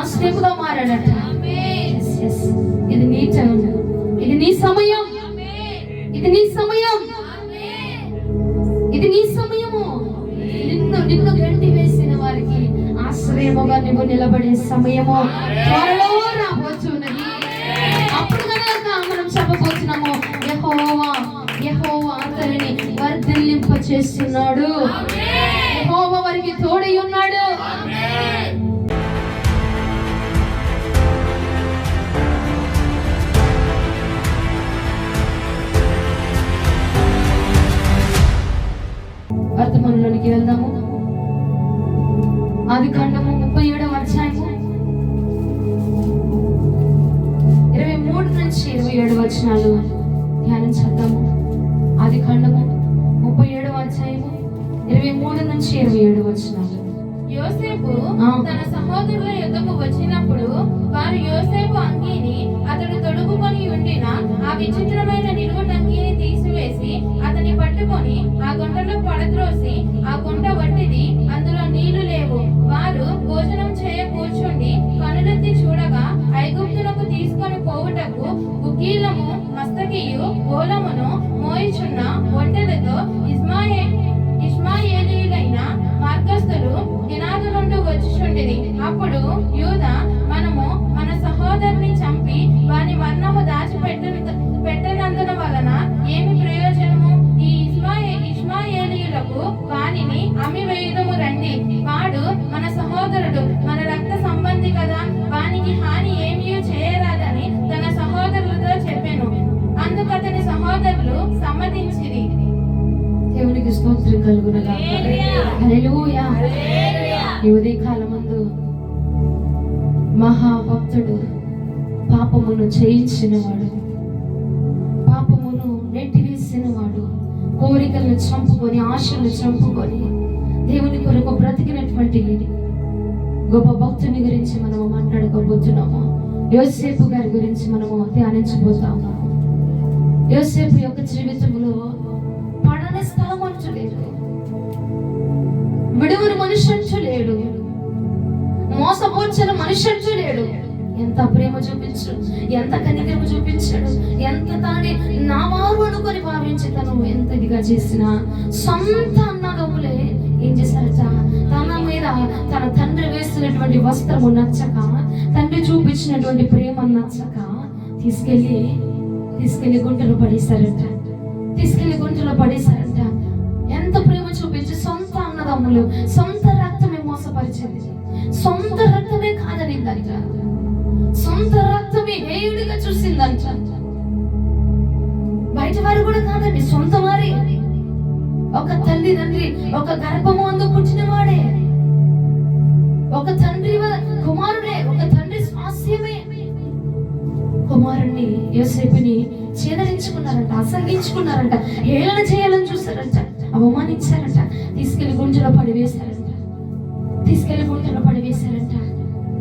ఆశ్రయముగా మారాడట. ఇది నీ టైం, ఇది నీ సమయం, ఇది నీ సమయం, ఇది నీ సమయము. నిన్ను గంటి వేసిన వారికి ఆశ్రయముగా నువ్వు నిలబడే సమయము త్వరలో రాబోతున్నది. అప్పుడు కనుక మనం చెప్పబోతున్నాము, యెహోవా అతనిని వర్ధిల్లింప చేస్తున్నాడు, యెహోవా వారికి తోడై ఉన్నాడు. వర్తమానంలోనికి వెళ్దాము. ఆదికాండము 37వ అధ్యాయము 23 నుంచి 27 వచనాలు ధ్యానం చేద్దాము. ఆదికాండము 37వ అధ్యాయము 23 నుంచి 27 వచనాలు. యోసేపు తన సహోదరుల యొద్దకు వచ్చినప్పుడు వారు యోసేపు అంగీని అతడు తొడుగుకొని ఉండిన ఆ విచిత్రమైన నిలువుటంగీని తీసివేసి అతని పట్టుకొని ఆ గుంటలో పడద్రోసి, ఆ గుంట వట్టిది, అందులో నీళ్లు లేవు. వారు భోజనం చేయ కూర్చుండి కనులెత్తి చూడగా ఐగుప్తులకు తీసుకొని పోవుటకు గుకీలము మస్తకియు గోలమును మోయిచున్న ఒంటెలతో ఇష్మాయేలీయులైన మార్గస్థులు దినాదులుంటూ వచ్చుచుండిరి. అప్పుడు యూదా, మనము మన సహోదరుని చంపి వాని మరణము దాచిపెట్టనందున వలన ఏమి ప్రయోజనము? ఈ ఇష్మాయేలీయులకు వానిని అమ్మివేయుదము రండి. వాడు మన సహోదరుడు, మన రక్త సంబంధి కదా, వానికి హాని ఏమీ చేయరాదని తన సహోదరులతో చెప్పెను. అందుకు అతని సహోదరులు సమ్మతించిరి. దేవునికి స్తోత్రం కలుగునుగా. హల్లెలూయా. ఈ ఉదయకాలమందు మహాభక్తుడు, పాపమును జయించినవాడు, పాపమును నెట్టివేసినవాడు, కోరికలను చంపుకొని, ఆశలను చంపుకొని దేవుని కొరకు బ్రతికినటువంటి గొప్ప భక్తుని గురించి మనము మాట్లాడుకోబోతున్నాము. యోసేపు గారి గురించి మనము ధ్యానించబోతాము. యోసేపు యొక్క జీవితంలో పడని స్థలం అంటూ లేదు, విడువని మనిషి అంటూ లేడు, మోసపోర్చిన మనిషి అంటూ లేడు. ఎంత ప్రేమ చూపించు, ఎంత కనికరము చూపించాడు, ఎంత తనని నా వారు అనుకొని భావించి తను ఎంత ఇదిగా చేసిన సొంత అన్నదమ్ములే ఏం చేశారట, తన మీద తన తండ్రి వేసినటువంటి వస్త్రము నచ్చక, తండ్రి చూపించినటువంటి ప్రేమ నచ్చక తీసుకెళ్లి గుంటలో పడేశారట. ఎంత ప్రేమ చూపించి సొంత అన్నదమ్ములు, సొంత రక్తమే మోసపరిచింది, సొంత రక్తమే కాదనిందంట, సొంత రక్తమే హేయుడిగా చూసిందంట. బయట వారు కూడా కాదండి, సొంత వారే. ఒక తల్లి తండ్రి ఒక గర్భము అందు పుట్టిన వాడే, ఒక తండ్రి కుమారుడే, ఒక తండ్రి స్వాస్యమే. కుమారుణ్ణి యోసేపుని చేదరించుకున్నారంట, అసహించుకున్నారంట, హేళన చేయాలని చూసారంట, అవమానించారంట, తీసుకెళ్లి గుంటలో పడివేశారంట.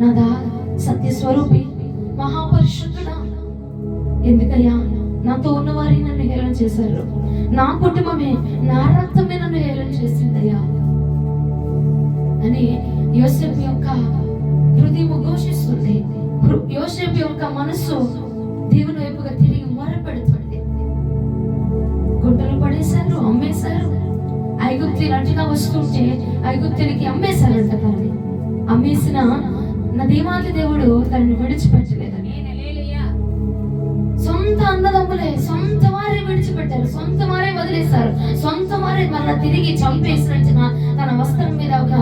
నాదా సత్యస్వరూపి, మహాపరిశుద్ధుడా, ఎందుకయ్యా నాతో ఉన్నవారి నన్ను హేళన చేశారు, నా కుటుంబమే, నా రక్తమే నన్ను హేళన చేసిందయ్యా అని యోసేపు యొక్క హృదయం ఘోషిస్తుంది. యోసేపు యొక్క మనస్సు దేవుని వైపుగా తిరిగి మొరపెడుతుంది. గుంటలు పడేశారు, అమ్మేశారు. ఐగుప్తులు అటుగా వస్తుంటే ఐగుప్తులకి అమ్మేశారంట. తనని అమ్మేసిన నా దేవాది దేవుడు తనని విడిచిపెట్టలేదని, సొంత అన్నదమ్ములే, సొంత వారే విడిచిపెట్టారు, సొంత వారే వదిలేశారు, సొంత వారే మళ్ళా తిరిగి చంపేసినట్టుగా తన వస్త్రం మీద ఒక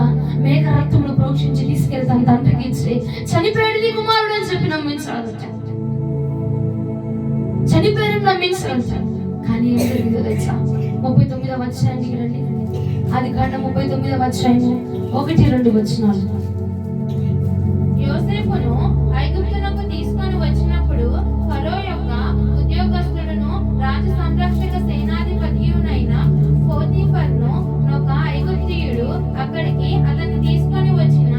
మేక రక్తమును ప్రోక్షించి తీసుకెళ్లి తన తండ్రికి ఇచ్చి చనిపోయాడు నీ కుమారుడు అని చెప్పి నమ్మించాలంట. చనిపోయారని నమ్మించాలంట. కానీ ఏం జరిగిందో తెలుసా? 39వ అధ్యాయానికి రండి. ఆదికాండం 39వ అధ్యాయము 1-2 వచనాలు. యోసేపును ఐగుప్తునకు తీసుకొని వచ్చినప్పుడు ఫరో యొక్క ఉద్యోగస్తులను రాజ సంరక్షక సేనాధిపతియునైన పోతీఫరును ఒక ఐగుప్తీయుడు అక్కడికి అతన్ని తీసుకొని వచ్చిన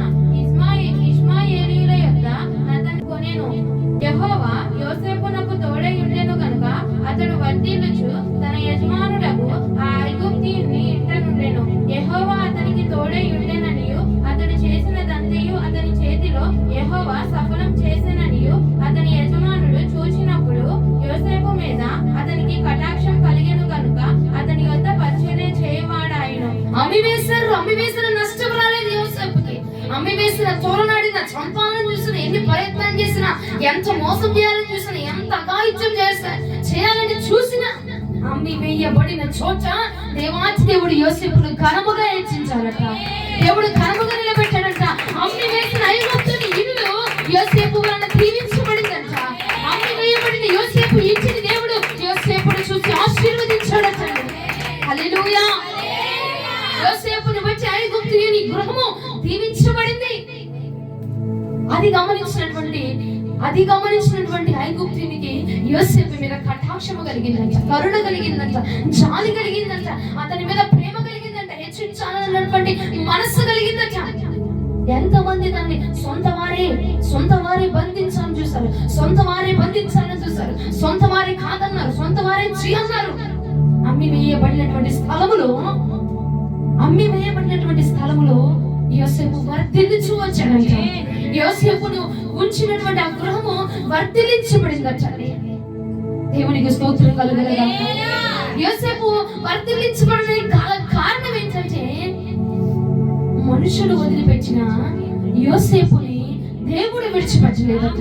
ఇష్మాయేలీయుల యొద్ద అతన్ని కొనెను. యెహోవా యోసేపునకు తోడై ఉండెను గనుక అతడు వర్ధిల్లుచు తన యజమానుడకు ఆ ఐగుప్తీయుని ఇంట నుండెను. యెహోవా అతనికి తోడై ఉండెననియు అతడు చేసినదంతయు అతని చేతిలో యెహోవా అమ్మి వేసిన, తోలనాడిన, చంపాలని చూసిన, ఎన్ని ప్రయత్నం చేసినా, ఎంత మోసం చేయాలని చూసినా, ఎంత అఘాయిత్యం చేయాలని చూసినా, అమ్మి వేయబడిన చోట దేవాతి దేవుడు యోసేపును ఘనముగా హెచ్చించాలట. దేవుడు ఘనముగా నిలబెట్టాడంట. అమ్మి వేసిన ఐగుప్తుని ఇల్లు యోసేపు వలన దీవించబడిందంట. అమ్మి వేయబడిన యోసేపు ఇంటిని దేవుడు యోసేపును చూసి ఆశీర్వదించాడట. హల్లెలూయా. యోసేపుని బట్టి ఐగుప్తుని గృహము దీవించబడింది. అది గమనించినటువంటి ఐగుప్తునికి యోసేపు మీద కటాక్షము కలిగిందంట, కరుణ కలిగిందంట, జాలి కలిగిందంట, అతని మీద ప్రేమ కలిగిందంట, హెచ్చించాలన్నటువంటి మనస్సు కలిగిందంట. ఎంతమంది దాన్ని సొంత వారే బంధించాలని చూస్తారు, సొంత వారే బంధించాలని చూస్తారు, సొంత వారే కాదన్నారు, సొంత వారే చేయన్నారు. అమ్మి వేయబడినటువంటి స్థలములో యోసేపు వర్ధిల్లించు వచ్చాడంట. యోసేపును ఉంచినటువంటి ఆ గృహము వర్ధిల్లించబడిందట. దేవునికి స్తోత్రం కలుగునుగాక. యోసేపు వర్ధిల్లించబడడానికి కారణం ఏంటంటే, మనుషులు వదిలిపెట్టిన యోసేపుని దేవుడు విడిచిపెట్టలేదట.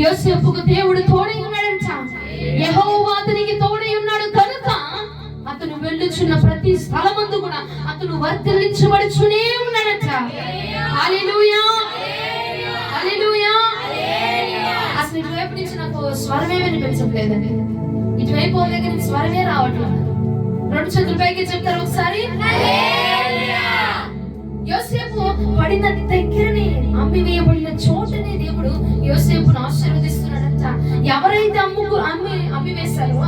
యోసేపుకు దేవుడు తోడై ఉన్నాడంట. యెహోవా అతనికి తోడై ఉన్నాడు కనుక అతను వెళ్ళుచున్న ప్రతి స్థలమందు కూడా అతను వర్ధిల్లించబడుచునే ఉన్నాడట. హల్లెలూయా, హల్లెలూయా. అసలు ఇటువైపు నుంచి నాకు స్వరమే వినిపించట్లేదండి. ఇటువైపు దగ్గర నుంచి స్వరమే రావట్లేదు. రెండు చేతుల పైకి చెప్తారు ఒకసారి. యోసేపు పడిన దగ్గరనే, అమ్మి వేయబడిన చోటనే దేవుడు యోసేపును ఆశీర్వదిస్తున్నాడంట. ఎవరైతే అమ్మి వేశారో,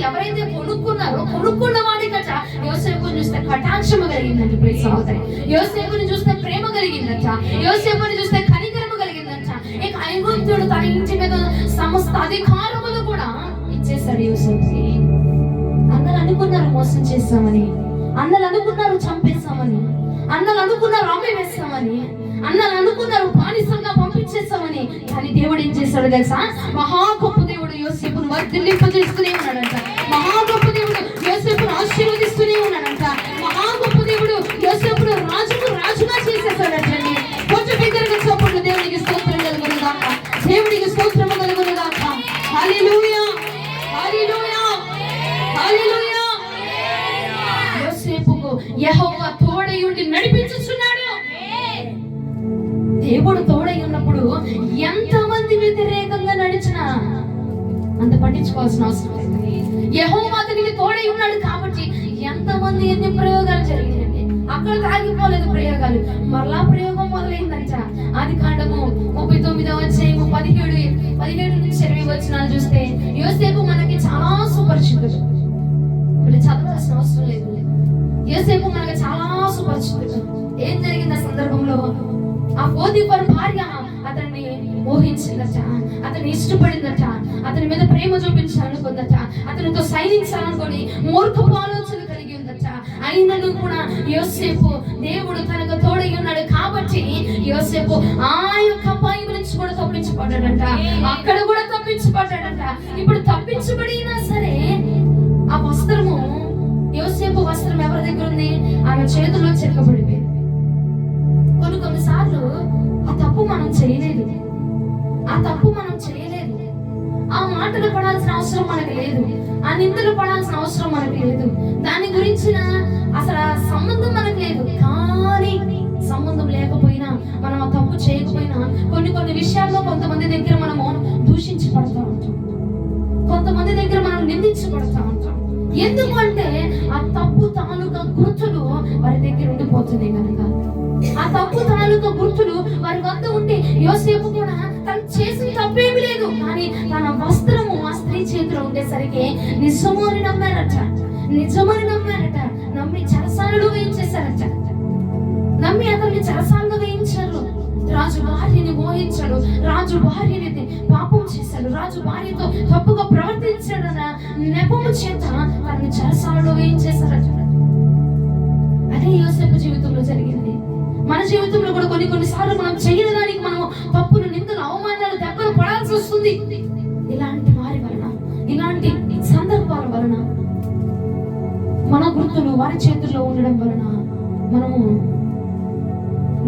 ఎవరైతే కొనుక్కున్న వాడికట యోసేపుని చూస్తే కటాక్షము కలిగిందంట. ప్రియ సహోదరి, యోసేపుని చూస్తే ప్రేమ కలిగిందంట, యోసేపుని చూస్తే కనికరము కలిగిందంట. ఇక ఐగుప్తుడు తన ఇంటి మీద సమస్త అధికారములు కూడా ఇచ్చేశాడు యోసేపుకి. అందరూ అనుకున్నారు మోసం చేస్తామని, అందరూ అనుకున్నారు చంపేస్తామని, అందరూ అనుకున్నారు అమ్మి వేస్తామని, అందరూ అనుకున్నారు బానిసంగా పంపించేస్తామని. కానీ దేవుడు ఏం చేశాడు తెలుసా? మహా గొప్ప దేవుడు యోసేపును వర్ధిల్లింపజేస్తూనే ఉన్నాడంట. మహా గొప్ప దేవుడు యోసేపును ఆశీర్వదిస్తూనే ఉన్నాడంట. మహా గొప్ప దేవుడు యోసేపును రాజుగా చేసేసాడంటండి. కొంచెం బిగ్గరగా చప్పట్లు. దేవునికి స్తోత్రం కలుగునుగాక, దేవునికి స్తోత్రము కలుగునుగాక. హల్లెలూయా, హల్లెలూయా, హల్లెలూయా. యోసేపుకు యెహోవా తోడై ఉండి నడిపించుచున్నాడు. దేవుడు తోడై ఉన్నప్పుడు ఎంతమంది వ్యతిరేకంగా నడిచినా అంత పట్టించుకోవాల్సిన అవసరం లేదు. యెహోవా అతనికి తోడై ఉన్నాడు కాబట్టి ఎంతమంది ఎన్ని ప్రయోగాలు జరిగాయండి. అక్కడ ఆగిపోలేదు ప్రయోగాలు. మరలా ప్రయోగం మొదలైందంట. ఆదికాండము 39వ అధ్యాయము 17 నుంచి 20 వచనాలు చూస్తే యోసేపు మనకి చాలా సుపరిచితుడు. ఇప్పుడు చదవాల్సిన అవసరం లేదు. యోసేపు మనకి చాలా సుపరిచితుడు. ఏం జరిగింది ఆ సందర్భంలో? ఆ పోతీఫరు భార్య అతన్ని మోహించిందట, అతన్ని ఇష్టపడిందట, అతని మీద ప్రేమ చూపించాలనుకుందట, అతనితో సైనించాలనుకొని మూర్ఖపు ఆలోచన కలిగి ఉందట. అయినను కూడా యోసేపు, దేవుడు తనకు తోడై ఉన్నాడు కాబట్టి యోసేపు ఆ యొక్క అపాయం నుంచి కూడా తప్పించబడ్డాడంట. అక్కడ కూడా తప్పించబడ్డాడంట. ఇప్పుడు తప్పించబడినా సరే ఆ వస్త్రము, యోసేపు వస్త్రం ఎవరి దగ్గర ఉంది? ఆమె చేతుల్లో చెక్కబడిపోయింది. కొన్నిసార్లు ఆ తప్పు మనం చేయలేదు, ఆ మాటలు పడాల్సిన అవసరం మనకు లేదు, ఆ నిందలు పడాల్సిన అవసరం మనకు లేదు, దాని గురించిన అసలు సంబంధం మనకు లేదు. కానీ సంబంధం లేకపోయినా, మనం ఆ తప్పు చేయకపోయినా కొన్ని విషయాల్లో కొంతమంది దగ్గర మనము దూషించబడతా ఉంటాం, కొంతమంది దగ్గర మనం నిందించబడతా ఉంటాం. ఎందుకు అంటే ఆ తప్పు తాలూకా గుర్తులు వారి దగ్గర ఉండిపోతుంది కనుక. ఆ తప్పు తాలూకా గుర్తులు వారి వద్ద ఉండి యోసేపు కూడా తను చేసిన తప్పేమి లేదు, కానీ తన వస్త్రము ఆ స్త్రీ చేతిలో ఉండేసరికి నిజము అని నమ్మారట. నమ్మి చెరసాలలో వేయించేశారట. నమ్మి అతన్ని చెరసాలలో వేయించారు. రాజు భార్యని మోహించాడు, రాజు భార్యని పాపం చేశాడు, రాజు భార్యతో తప్పుగా ప్రవర్తించాడన్న నెపము చేత తనని చెరసాలలో వేయించేశారట. అదే యోసేపు జీవితంలో జరిగింది. మన జీవితంలో కూడా కొన్నిసార్లు మనం చేయని దానికి మనం తప్పులు, నిందలు, అవమానాలు, దెబ్బలు పడాల్సి వస్తుంది. ఇలాంటి వారి వలన, ఇలాంటి సందర్భాల వలన మన గుర్తులు వారి చేతుల్లో ఉండడం వలన మనము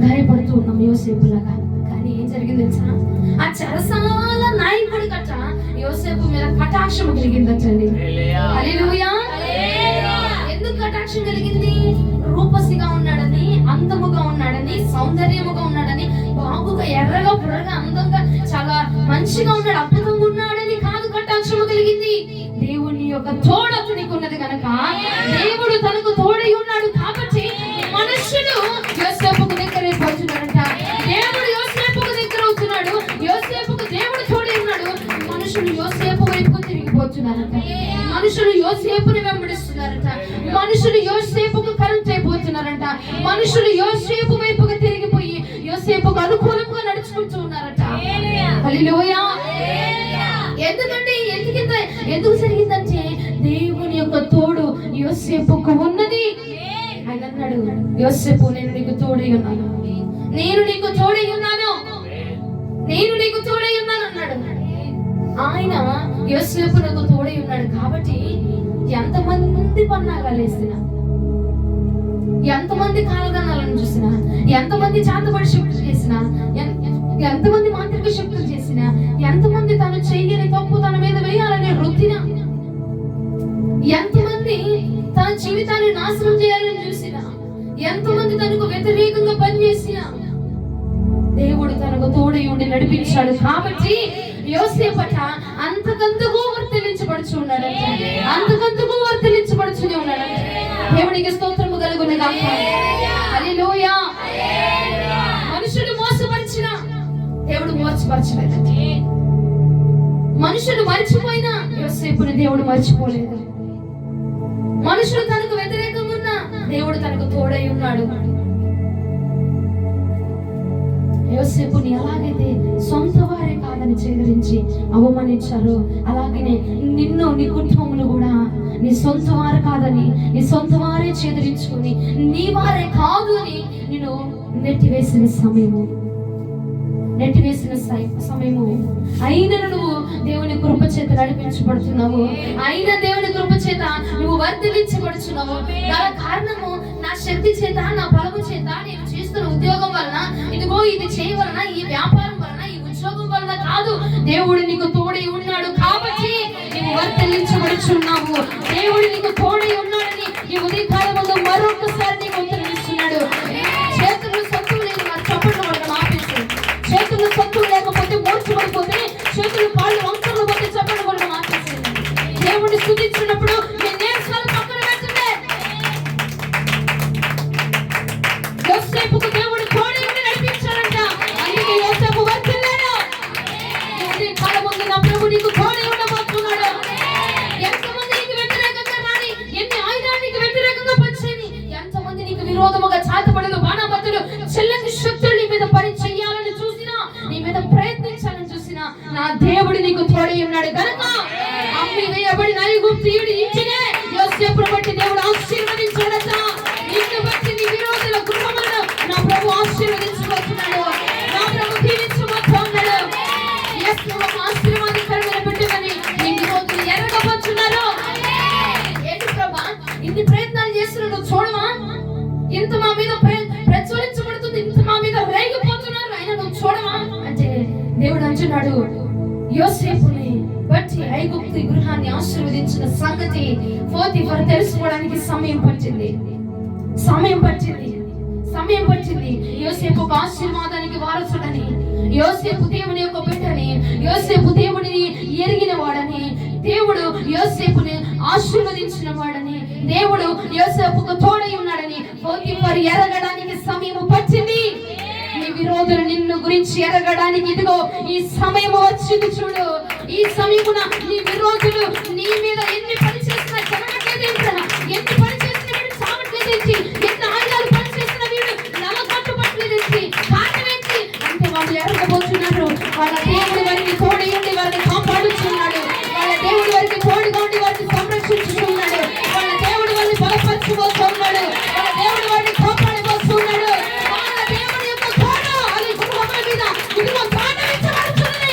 గాయపడుతూ ఉన్నాం యోసేపులాగా. కానీ ఏం జరిగింది తెలుసా? ఆ చెరసాల నాయకుడి కట్ట యోసేపు మీద కటాక్షం కలిగిందటండి. హల్లెలూయా. ఎందుకు కటాక్షం కలిగింది? రూపసిగా ఉన్నాడని, అందముగా ఉన్నాడని, సౌందర్యముగా ఉన్నాడని, బాగుగా ఎర్రగా బుర్రగా అందంగా చాలా మంచిగా ఉన్నాడు, అద్భుతంగా ఉన్నాడని కాదు కటాక్షం కలిగింది. దేవుని యొక్క తోడు అతనికి ఉన్నది కనుక, దేవుడు తనకు తోడై ఉన్నాడు కాబట్టి మనుషులు యోసేపుకు దగ్గరే పోతున్నాడంట. దేవుడు యోసేపుకు దగ్గర అవుతున్నాడు, యోసేపుకు దేవుడు తోడై ఉన్నాడు. మనుషులు యోసేపు వైపు తిరిగిపోతున్నారంట, మనుషులు యోసేపుని వెంబడిస్తున్నారంట, మనుషులు యోసేపుకు కరెంట్ అయిపోతున్నారంట, మనుషులు యోసేపు వైపుగా తిరిగిపోయి యోసేపుకు అనుకూలంగా నడుచుకుంటూ ఉన్నారట. హల్లెలూయా. ఎందుకు జరిగిందంటే దేవుని యొక్క తోడు యోసేపుకు ఉన్నది. ఆయన అన్నాడు, యోసేపు నేను నీకు తోడై ఉన్నాను, నేను నీకు తోడై ఉన్నాను, నేను నీకు తోడై ఉన్నాను అన్నాడు. ఆయన యోసేపు నాకు తోడై ఉన్నాడు కాబట్టి ఎంతమంది పన్నాగాలు వేసినా, ఎంతమంది కాలగణాలను చూసినా, ఎంతమంది చేతబడి శక్తులు చేసినా, ఎంతమంది మాంత్రిక శక్తులు చేసినా, ఎంతమంది తను చెయ్యని తప్పు తన మీద వేయాలని రుద్దినా, ఎంతమంది తన జీవితాన్ని నాశనం చేయాలని చూసినా, ఎంతమంది తనకు వ్యతిరేకంగా పనిచేసినా, దేవుడు తనకు తోడై ఉండి నడిపించాడు కాబట్టి యోసేపట అంతకంతకు వర్తిలించబడుచు ఉన్నాడంట, అంతకంతకు వర్తిలించబడుచునే ఉన్నాడంట. దేవునికి స్తోత్రము కలుగును గాక. హల్లెలూయా. మనుషులు మోసపరిచిన దేవుడు మోసపరచలేదంట, మనుషులు మర్చిపోయినా యోసేపుని దేవుడు మర్చిపోలేదు, మనుషులు తనకు వ్యతిరేకంగా ఉన్నా దేవుడు తనకు తోడై ఉన్నాడు. యోసేపుని ఎలాగైతే సొంత వారే కాదని చేదరించి అవమానించారో, అలాగనే నిన్ను నీ కుటుంబమును కూడా నీ సొంత వారు కాదని, నీ సొంత వారే చేదరించుకొని నీ వారే కాదు అని నేను నెట్టివేసిన సమయము అయినను నువ్వు దేవుని కృప చేత నడిపించబడుతున్నావు, అయిన దేవుని కృప చేత నువ్వు వర్ధిలించబడుచున్నావు. గల కారణము నా శక్తి చేత, నా బలము చేత, నేను చేస్తున్న ఉద్యోగం వలన, ఇదిగో ఇది చేయవలన, ఈ వ్యాపారం వలన, ఈ ఉద్యోగం వలన కాదు, దేవుడు నీకు తోడై ఉన్నాడు కాబట్టి నీవు వర్ధిలించబడుచున్నావు. దేవుడు నీకు తోడై ఉన్నాడని ఈ ఉదయకాలములో మరొకసారి నీకు ఉత్తరమిస్తున్నాడు. చేతులు సొత్తు లేదు, వారి చప్పట్లు కొట్టడం ఆపేసి, చేతులు సొత్తు లేకపోతే మూర్చబడిపోతే, చేతులు కాళ్ళు వంకర్లు పోతే చప్పట్లు కొట్టడం ఆపేసి, దేవుడిని స్తుతించినప్పుడు నీ నేర్చాలు పక్కన పెడుతుండే. యోసేపుకు దేవుడు తోడై ఉండి నడిపించాడంట, అందుకే యోసేపు వర్ధిల్లాడు. ఈ కాలముందు నా ప్రభు నీకు తోడై ఉండబోతున్నాడు. ఎంతమంది నీకు వ్యతిరేకంగా రాని, ఎన్ని ఆయుధాలు నీకు వ్యతిరేకంగా పనిచేయని, ఎంతమంది నీకు విరోధముగా చాతబడులు, బాణాబద్దులు, చెల్లని శక్తులు నీ మీద పని చెయ్యాలని చూసినా, నీ మీద ప్రయత్నించాలని చూసినా, నా దేవుడు నీకు తోడై ఉన్నాడు కనుక అమ్మి వేయబడిన ఐగుప్తీయుడి ఇంటినే యోసేపును బట్టి దేవుడు ఆశీర్వదించాడట. నిన్ను బట్టి నీ విరోధుల గృహములను నా ప్రభు ఆశీర్వదించబోతున్నాడు, నా ప్రభు దీవించబోతున్నాడు. ఆశీర్వాదకరమైన బిడ్డలని నీ విరోధులు ఎరగబోతున్నారు. ఏంటి ప్రభా ఇన్ని ప్రయత్నాలు చేస్తున్నా, నువ్వు చూడవా? ఇంత మా మీద ప్రచురించబడుతుంది, ఇంత మా మీద రేగిపోతున్నారు, అయినా నువ్వు చూడవా అంటే దేవుడు అంటున్నాడు, యోసేపుని బట్టి ఐగుప్తు గృహాన్ని ఆశీర్వదించిన సంగతి పోతీఫర్ తెలుసుకోవడానికి సమయం పట్టింది. యోసేపు ఒక ఆశీర్వాదానికి వారసుడని, యోసేపు దేవుని యొక్క బిడ్డని, యోసేపు దేవుడిని ఎరిగిన వాడని, దేవుడు యోసేపుని ఆశీర్వదించిన వాడని, దేవుడు యోసేపుకు తోడై ఉన్నాడని పోతీఫర్ ఎరగడానికి సమయం పట్టింది. నీ విరోధులు నిన్ను గురించి ఎరగడానికి ఇదిగో ఈ సమయం వచ్చింది చూడు. ఈ సమయమున నీ విరోధులు నీ మీద ఎన్ని పని చేసినా చెరగట్లేదేంటి, ఎన్ని పని చేసిన వీడు సాగట్లేదేంటి, ఎన్ని ఆయుధాలు పని చేసిన వీడు నలగట్టుపట్లేదేంటి, కారణం ఏంటి అంటే వాళ్ళు ఎరగబోతున్నారు. వాళ్ళ దేవుడు వారికి తోడై ఉండి వారిని కాపాడుతున్నాడు, వాళ్ళ దేవుడు వారికి తోడుగా ఉండి వారిని సంరక్షించుతున్నాడు, వాళ్ళ దేవుడు వారిని బలపరచబోతున్నాడు, వాళ్ళ దేవుడు వారిని కాపాడబోతున్నాడు. వాళ్ళ దేవుడి యొక్క తోడు అది గృహముల మీద ఇదిగో తాండవించబడుతున్నది.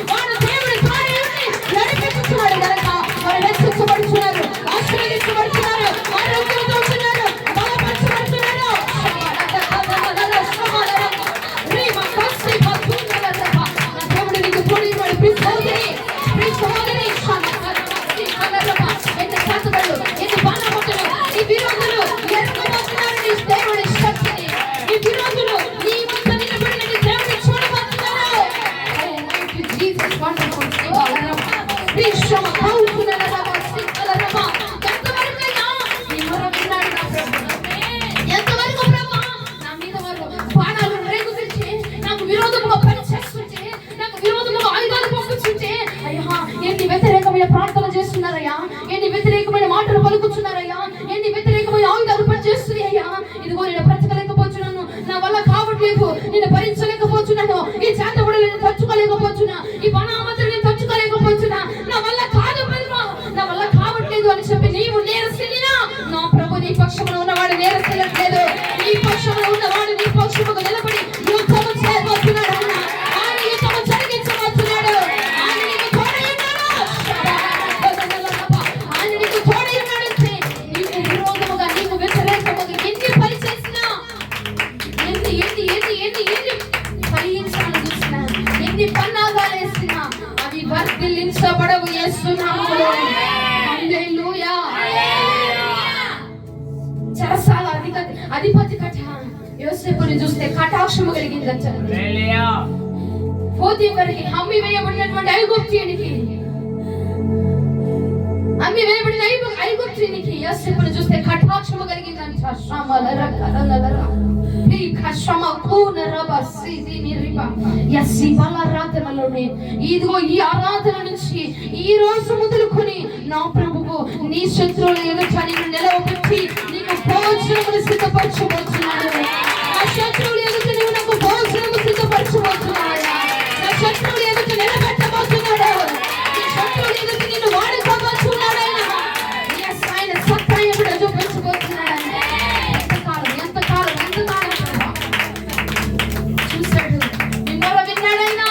వాళ్ళ దేవుడు శ్రమ కౌకునరమ సిక్కలరమ ఎంతవరకైనా నీ మొర విన్నాడు నా ప్రభు. ఎంతవరకు ప్రభు నా మీద వారు బాణాలు రేగుతుంటే, నాకు విరోధముగా పని చేస్తుంటే, నాకు విరోధముగా ఆయుధాలు పంపుతుంటే, అయ్యా ఎన్ని వ్యతిరేకమైన ప్రార్థన చేస్తున్నారయ్యా, ఎన్ని వ్యతిరేకమైన మాటలు పలుకుతున్నారయ్యా, ఎన్ని వ్యతిరేకమైన ఆయుధాలు పనిచేస్తున్నాయ్యా. ఇదిగో నేను బ్రతకలేకపోతున్నాను, నా వల్ల కావట్లేదు, నేను భరించలేకపోతున్నాను, ఈ చేతబడులు నేను తచ్చుకోలేకపోతున్నా, ఈ పనామతులు నేను తచ్చుకోలేకపోతున్నా, నా వల్ల కాదు ప్రభు, నా వల్ల కావట్లేదు అని చెప్పి నీవు నేరసిల్లినా నా ప్రభు నీ పక్షమున ఉన్నవాడు నేరసిల్లట్లేదు. నీ పక్షమున ఉన్నవాడు నీ పక్షముకు నిలబడి యుద్ధము చేయబోతున్నాడు. ఆయన యుద్ధము జరిగించబోతున్నాడు. ఆయన నీకు తోడై ఉన్నాడు. ఆయన నీకు తోడై ఉన్నాడంటే నీకు విరోధముగా, నీకు వ్యతిరేకముగా ఎన్ని పని చేసినా, ఎన్ని ఎన్ని ఎన్ని ఎన్ని ఎన్ని ఫలించాలని చూసినా, ఎన్ని పన్నాగాలు వేసినా అవి వర్ధిల్లించబడవు యేసు నామములో. హల్లెలూయా. చెరసాల అధిపతి కట యోసేపుని చూస్తే కటాక్షము కలిగిందంట. పోతీఫరుకి అమ్మి వేయబడినటువంటి ఐగుప్తీయునికి, అమ్మి వేయబడిన ఐగుప్తీయునికి యోసేపుని చూస్తే కటాక్షము కలిగిందంట. ఇదిగో ఈ ఆరాధన నుంచి ఈ రోజు మొదలుకొని నా ప్రభువు నీ శత్రువుల ఎదుట నిన్ను నిలవబెట్టి నీకు భోజనమును సిద్ధపరచబోతున్నాడు. నా శత్రువుల ఎదుట నీవు నాకు భోజనము సిద్ధపరచబోతున్నాడు. నా శత్రువుల ఎదుట నిలబెట్టబోతున్నాడు. నీ శత్రువుల ఎదుట నిన్ను వాడుకోబోతున్నాడు. ఆయన సత్తా ఎప్పుడు చూపించబోతున్నాడు. ఎంతకాలం ఎంతకాలం ఎంతకాలం చూశాడు. నిన్నర విన్నాడైనా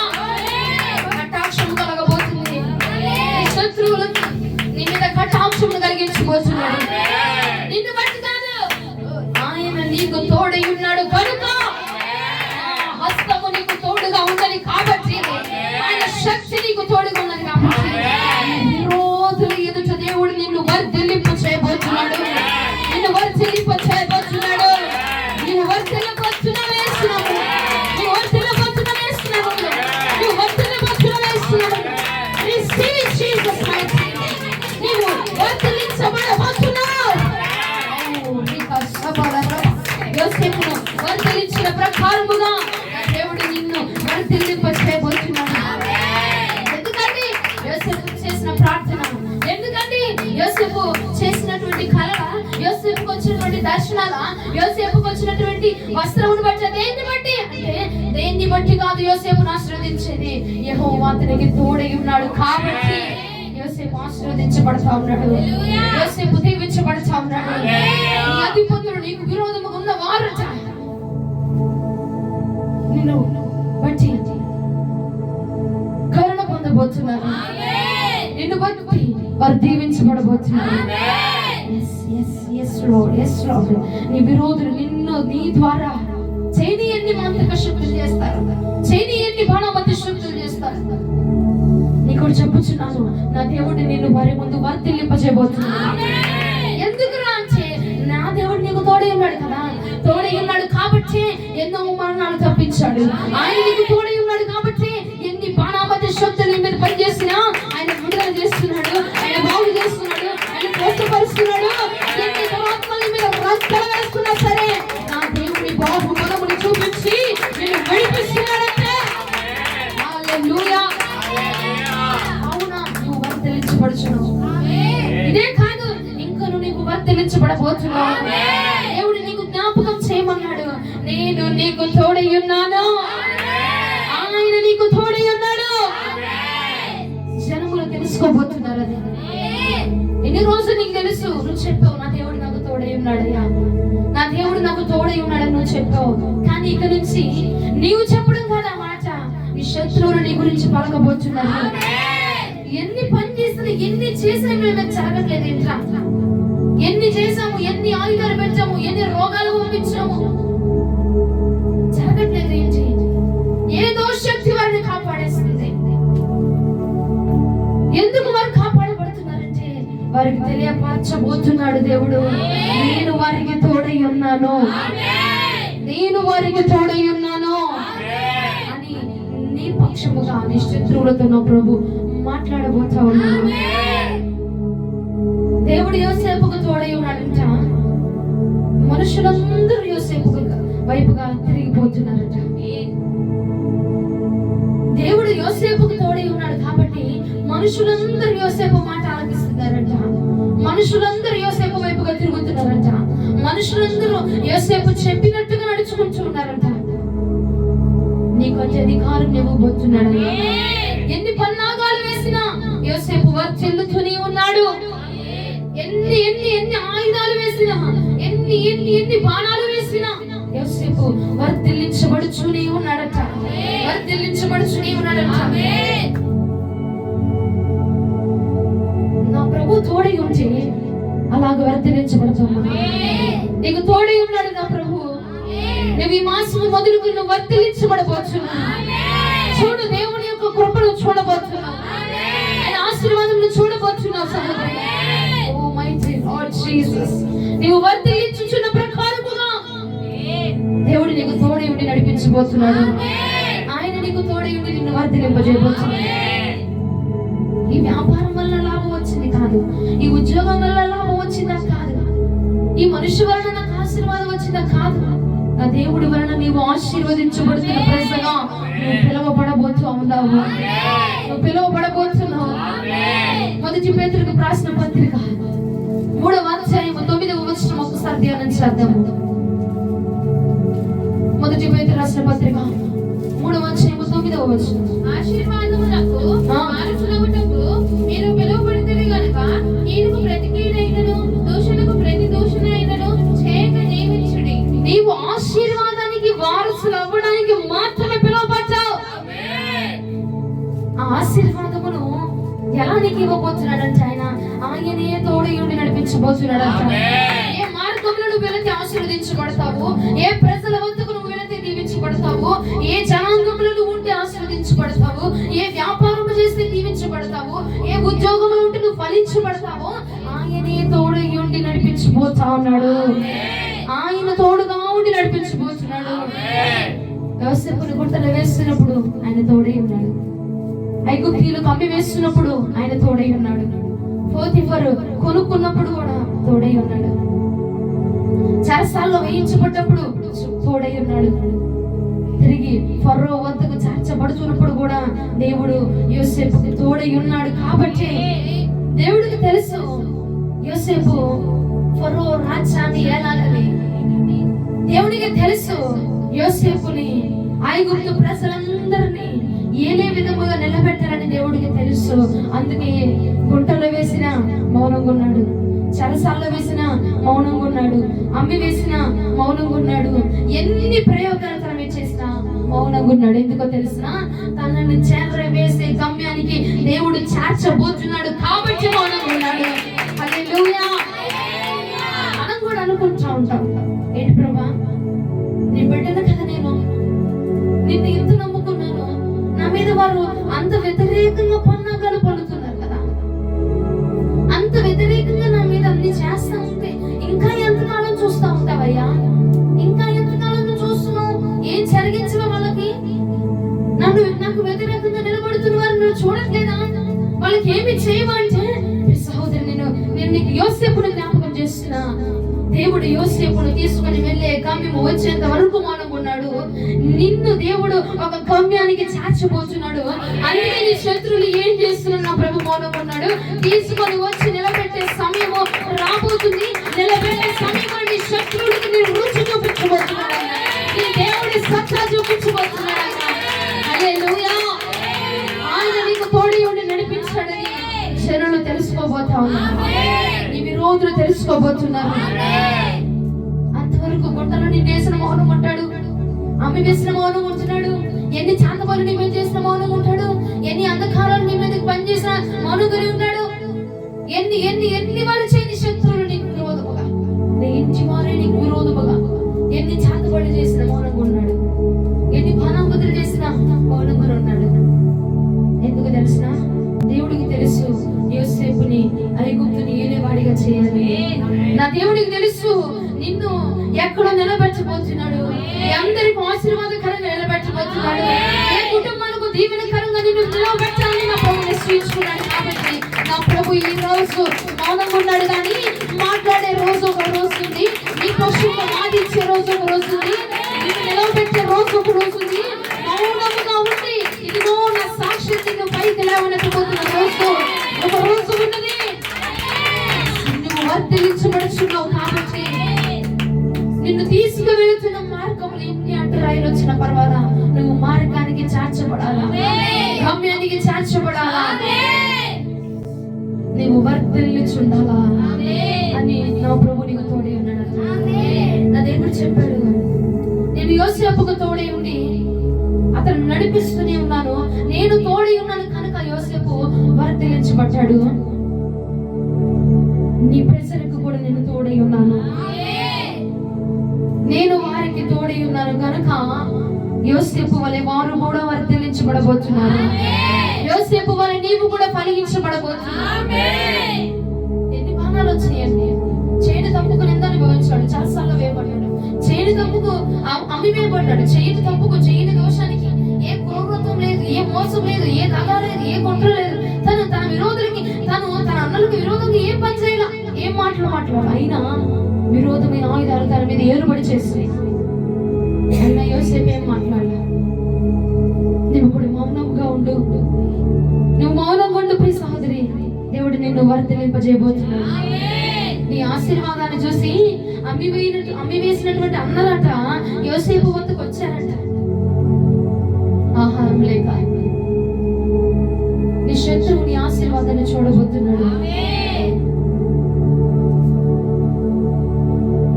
కటాక్షము కలగబోతుంది. నీ శత్రువులకు నీ మీద కటాక్షమును కలిగించబోతున్నాడు. నిన్ను బట్టి కాదు, ఆయన నీకు తోడై ఉన్నాడు కనుక, హస్తము నీకు తోడుగా ఉన్నది కాబట్టి, ఆయన శక్తి నీకు తోడుగా ఉన్నది కాబట్టి విరోధుల ఎదుట దేవుడు నిన్ను వర్ధిల్లింప చేయబోతున్నాడు. నిన్ను వర్ధిల్లింప చేయబోతున్నాడు. నిన్ను వర్ధిల్లబోతున్నాడు వేస్తున్నాము. నువ్వు వర్ధిల్లబోతున్నావు వేస్తున్నాము. నువ్వు వర్ధిల్లబోతున్నావు వేస్తున్నాము. Receive it, Jesus mighty name. నీవు వర్ధిల్లించబడబోతున్నావు. యోసేపును వర్ధిల్లించిన ప్రకారముగా దేవుడు నిన్ను వర్ధిల్లింప చేయబోతున్నాడు. ఎందుకంటే యోసేపు చేసిన ప్రార్థన, ఎందుకంటే యోసేపు చేసినటువంటి కళ, యోసేపుకు వచ్చినటువంటి దర్శనాల, యోసేపుకు వచ్చినటువంటి వస్త్రమును బట్టి, దేన్ని బట్టి అంటే దేన్ని బట్టి కాదు యోసేపును ఆశీర్వదించేది, యెహోవా అతనికి తోడై ఉన్నాడు కాబట్టి యోసేపు ఆశీర్వదించబడతా ఉన్నాడు. యోసేపు దీవించబడతా ఉన్నాడు. నీ అధిపతులు నీకు విరోధముగా ఉన్న వారట నిన్ను బట్టి కరుణ పొందబోతున్నారు. నిన్ను బట్టి వారు దీవించబడబోతున్నారు. నీ విరోధులు నిన్ను నీ ద్వారా చేయని ఎన్ని మాంత్రిక శక్తులు చేస్తారు, చేయని ఎన్ని బాణామతి శక్తులు చేస్తారు. నీకు చెప్పుచున్నాను, నా దేవుడు నిన్ను వారి ముందు వర్ధిల్లింపజేయబోతున్నాడు. ఎందుకు అంటే నా దేవుడు నీకు తోడై ఉన్నాడు కదా, తోడై ఉన్నాడు కాబట్టి ఎన్నో మరణాలు తప్పించాడు. ఆయన నీకు తోడై ఉన్నాడు కాబట్టి ఎన్ని బాణామతి శక్తులు నీ మీద పనిచేసినా ఆయన విడుదల చేస్తున్నాడు, ఆయన బాగు చేస్తున్నాడు, ఆయన ప్రోత్సహిస్తున్నాడు. ఎన్ని ఆత్మల మీద రక్తం వేస్తున్నా సరే నా దేవుని బాహు బలమును చూపించి నేను విడిపిస్తున్నాడంటే హల్లెలూయా. అవునా, నువ్వు వర్ధిల్లించబడుచున్నావు. ఇదే కాదు, ఇంకా నీకు వర్ధిల్లించబడబోతున్నావు. దేవుడు నీకు జ్ఞాపకం చేయమన్నాడు, నేను నీకు తోడై ఉన్నాను. ఆయన నీకు తోడై ఉన్నాడు. జనములు తెలుసుకోబోతున్నారు అది. ఎన్ని రోజులు నీకు తెలుసు, నువ్వు చెప్పావు నా దేవుడు నాకు తోడై ఉన్నాడయ్యా, నా దేవుడు నాకు తోడై ఉన్నాడని నువ్వు చెప్పావు. కానీ ఇక నుంచి నీవు చెప్పడం కాదు ఆ మాట, నీ శత్రువులు నీ గురించి పలకబోతున్నారు. ఎన్ని పని చేస్తుంది, ఎన్ని చేసినా మేము జరగట్లేదు. ఇంట్లో ఎన్ని చేసాము, ఎన్ని ఆయుధాలు పెట్టాము, ఎన్ని రోగాలు పంపించాము, జరగట్లేదు. ఏంటి, ఏదో శక్తి వారిని కాపాడేస్తుంది. ఎందుకు వారు కాపాడబడుతున్నారంటే వారికి తెలియపరచబోతున్నాడు దేవుడు, నేను వారికి తోడై ఉన్నాను, నేను వారికి తోడై ఉన్నాను అని నీ పక్షముగా నీ శత్రువులతో నా ప్రభు మాట మాట్లాడబోతా ఉన్నాను. దేవుడు యోసేపుకు తోడై ఉన్నాడంట. మనుషులందరూ యోసేపు వైపుగా తిరిగిపోతున్నారట. దేవుడు యోసేపుకు తోడై ఉన్నాడు కాబట్టి మనుషులందరూ యోసేపు మాట ఆలకిస్తున్నారంట. మనుషులందరూ యోసేపు వైపుగా తిరుగుతున్నారంట. మనుషులందరూ యోసేపు చెప్పినట్టుగా నడుచుకుంటూ ఉన్నారంట. నీకు అధికారం ఇవ్వబోతున్నాడు. ఎన్ని పన్నాగాలు వేసినా యోసేపు వర్ధిల్లుతూనే ఉన్నాడు. ఎన్ని ఎన్ని ఎన్ని ఆయుధాలు వేసినా, ఎన్ని ఎన్ని ఎన్ని బాణాలు వేసినా యోసేపు వర్ధిల్లించబడుతూనే ఉన్నాడట. వర్ధిల్లించబడుతూనే ఉన్నాడట. నా ప్రభు తోడై ఉంటే అలాగ వర్ధిల్లించబడతాము. నీకు తోడై ఉన్నాడు నా ప్రభు. నువ్వు ఈ మాసము మొదలుకు నువ్వు వర్ధిల్లించబడబోతున్నావు. చూడు, దేవుని యొక్క కృపను చూడబోతున్నావు. ఆయన ఆశీర్వాదమును చూడబోతున్నావు సహోదరుడు. ఓ మైటీ లార్డ్ జీసస్, నీవు వర్ధిల్లించుచున్న ప్రకారముగా దేవుడు నీకు తోడై ఉండి నడిపించబోతున్నాడు. ఆయన నీకు తోడై ఉండి నిన్ను వర్ధిల్లింపజేయబోతున్నాడు. ఈ వ్యాపారం వల్ల లాభం వచ్చింది కాదు, ఈ ఉద్యోగం వల్ల లాభం వచ్చిందా కాదు, ఈ మనిషి వలన నాకు ఆశీర్వాదం వచ్చిందా కాదు, నా దేవుడి వలన నీవు ఆశీర్వదించబడుతున్న ప్రజగా నువ్వు పిలువబడబోతూ ఉన్నావు. నువ్వు పిలువబడబోతున్నావు. మొదటి పేతురుకు రాసిన పత్రిక 3వ అధ్యాయం 9వ వచనం ఒకసారి ధ్యానం చేద్దాము. మొదటి పేతురు రాసిన పత్రిక 3వ అధ్యాయం 9వ వచనం. ఆశీర్వాదములకు వారసులగుటకు మీరు పిలువబడితే గనుక కీడుకు ప్రతి కీడైనను దూషణకు ప్రతి దూషణైనను చేయక జీవించుడి. నీవు ఆశీర్వాదానికి వారసులు అవ్వడానికి మాత్రమే పిలువబడ్డావు. ఆ ఆశీర్వాదమును ఎలా నీకు ఇవ్వబోతున్నాడంటే ఆయనే తోడై ఉండి నడిపించబోతున్నాడంట. ఏ మార్గంలో నువ్వు వెళితే ఆశీర్వదించబడతావు, ఏ ప్రజల వద్దకు నువ్వు వెళితే దీవించబడతావు, ఏ జనాంగంలో నువ్వు ఉంటే ఆశీర్వదించబడతావు, ఏ వ్యాపారం చేస్తే దీవించబడతావు, ఏ ఉద్యోగంలో ఉంటే నువ్వు ఫలించబడతావు, ఆయనే తోడై ఉండి నడిపించబోతా ఉన్నాడు. ఆయన తోడుగా ఉండి నడిపించబోతున్నాడు. యోసేపుని గుట్టలు వేస్తున్నప్పుడు ఆయన తోడై ఉన్నాడు. ఐగుప్తీయులు కమ్మి వేస్తున్నప్పుడు ఆయన తోడై ఉన్నాడు. పోతిఫరు కొనుక్కున్నప్పుడు కూడా తోడై ఉన్నాడు. చెరసాల్లో వేయించబడ్డప్పుడు తోడై ఉన్నాడు. తిరిగి ఫరో వద్దకు చేర్చబడుతున్నప్పుడు కూడా దేవుడు యోసేపుకి తోడై ఉన్నాడు. కాబట్టి దేవుడికి తెలుసు యోసేపు ఫరో రాజ్యాన్ని ఏలాలని. దేవుడికి తెలుసు యోసేపుని ఐగుప్తు ప్రజలందరినీ ఏలే విధముగా నిలబెట్టాలని దేవుడికి తెలుసు. అందుకే గుంటలో వేసిన మౌనంగా ఉన్నాడు, చెరసాల్లో వేసిన మౌనంగా ఉన్నాడు, అమ్మి వేసిన మౌనంగా ఉన్నాడు, ఎన్ని ప్రయోగాలు తన చేసినా మౌనంగా ఉన్నాడు. ఎందుకో తెలిసిన తనని చేరవేసే గమ్యానికి దేవుడు చేర్చబోతున్నాడు కాబట్టి మౌనంగా ఉన్నాడు. హల్లెలూయా. మనం కూడా అనుకుంటా ఉంటాం, ఏంటి ప్రభా నీ బిడ్డను కదా, నేను నిన్ను ఎంత నమ్ముకున్నాను, నా మీద వారు అంత వ్యతిరేకంగా పన్నాగాలు పడుతున్నారు కదా, అంత వ్యతిరేకంగా నా మీద అన్ని చేస్తా ఉంటే ఇంకా ఎంతకాలం చూస్తా ఉంటావయ్యా? ఇంకా ఎంతకాలం నువ్వు చూస్తున్నావు? ఏం జరిగించవా వాళ్ళకి? నాకు వ్యతిరేకంగా నిలబడుతున్న వారు నువ్వు చూడట్లేదా? వాళ్ళకి ఏమి చేయమంటే సహోదరు, నేను నీకు యోసేపుని జ్ఞాపకం చేస్తున్నా. దేవుడు యోసేపును తీసుకుని వెళ్ళే గమ్యము వచ్చేంత వరకు మౌనంగా ఉన్నాడు. నిన్ను దేవుడు ఒక గమ్యానికి చేర్చబోతున్నాడు. అందుకే నీ శత్రువులు ఏం చేస్తున్నారు? నా ప్రభు మౌనంగా ఉన్నాడు. తీసుకొని వచ్చి నిలబెట్టే సమయము రాబోతుంది. నిలబెట్టే సమయంలో నీ శత్రువులకి నీ రుచి చూపించబోతున్నాడు. నీ దేవుడి సత్తా చూపించబోతున్నాడు. హల్లెలూయా. ఆయన నీకు తోడి ఉండి నడిపించాడని శరణు తెలుసుకోబోతా ఉన్నారు. నీ విరోధులు తెలుసుకోబోతున్నారు. అంతవరకు గుంటలో నిన్ను వేసిన మౌనం ఉంటాడు, అమ్మి వేసిన మౌనం ఉంటున్నాడు, ఎన్ని చాతపలు నీ మీద చేసిన మౌనం ఉంటాడు, ఎన్ని అంధకారాలు నీ మీదకి పనిచేసిన మౌనంగానే ఉంటాడు. ఎన్ని ఎన్ని ఎన్ని వారు చేయని శత్రువులు నీకు విరోధముగా, నీ ఇంటి వారే నీకు విరోధముగా ఎన్ని చాతపలు చేసిన మౌనంగా ఉన్నాడు, ఎన్ని బాణాంగుతులు చేసిన మౌనంగా ఉన్నాడు. ఎందుకు తెలిసిన? దేవుడికి తెలుసు యోసేపుని ఐగుప్తుని ఏలేవాడిగా చేయాలి. నా దేవుడికి తెలుసు నిన్ను ఎక్కడ నిలబెట్టబోతున్నాడు, అందరికి ఆశీర్వాదకరంగా నిలబెట్టబోతున్నాడు, ఏ కుటుంబాలకు దీవెనకరంగా నిన్ను నిలబెట్టాలని నా ప్రభువు చూపించుకున్నాడు. కాబట్టి నా ప్రభు ఈ రోజు మౌనంగా ఉన్నాడు, కానీ మాట్లాడే రోజు ఒక రోజు ఉంది, నీ పశువుగా వాదించే రోజు ఒక రోజు ఉంది, నిన్ను నిలవబెట్టే రోజు ఒక రోజు ఉంది. మౌనముగా ఉండి ఇదిగో నా సాక్షి నిన్ను పైకి లేవనెత్తబోతున్న రోజు ఒక రోజు ఉన్నది. నువ్వు వర్తించబడుచున్నావు కాబట్టి నిన్ను తీసుకువెళ్తున్న మార్గములు ఎన్ని అడ్డురాయిలు వచ్చిన పర్వాలా, నువ్వు మార్గానికి చేర్చబడాలా, గమ్యానికి చేర్చబడాలా, నువ్వు వర్తిల్లుచుండాలా అని నా ప్రభు నీకు తోడే ఉన్నాడు. నా దేవుడు చెప్పాడు, నేను యోసేపుకు తోడే ఉండి అతను నడిపిస్తూనే ఉన్నాను, నేను తోడే ఉన్నాను కనుక యోసేపు వర్తిల్లించబడ్డాడు. నీ ప్రజలకు కూడా నేను తోడే ఉన్నాను, నేను వారికి తోడై ఉన్నాను కనుక యోసేపు వలె వారు కూడా వర్ధిల్లించబడబోతున్నారు. యోసేపు వలె నీవు కూడా ఫలించబడబోతున్నావు. ఎన్ని బాణాలు వచ్చినాయండి. చేను తప్పుకు నింద అనుభవించాడు, చాలాసార్లు వేయబడ్డాడు, చేను తప్పుకు అమ్మి వేయబడ్డాడు, చేను తప్పుకు చేయని దోషానికి ఏ క్రూరత్వం లేదు, ఏ మోసం లేదు, ఏ దగ లేదు, ఏ కుట్ర లేదు. తన విరోధులకి తన అన్నలకు విరోధంగా ఏ పని చేయాల, ఏం మాట్లాడు, అయినా విరోధమైన ఆయుధాలు తన మీద ఏలుబడి చేస్తాయి. అయినా యోసేపు ఏం మాట్లాడలే. నువ్వు కూడా మౌనంగా ఉండు, నువ్వు మౌనంగా ఉండు ప్రియ సహోదరి. దేవుడు నిన్ను వర్ధిల్లింపజేయబోతున్నాడు. నీ ఆశీర్వాదాన్ని చూసి అమ్మి వేసినటువంటి అన్నలట యోసేపు వద్దకు వచ్చారట, ఆహారం లేక. నీ శత్రువు నీ ఆశీర్వాదాన్ని చూడబోతున్నాడు.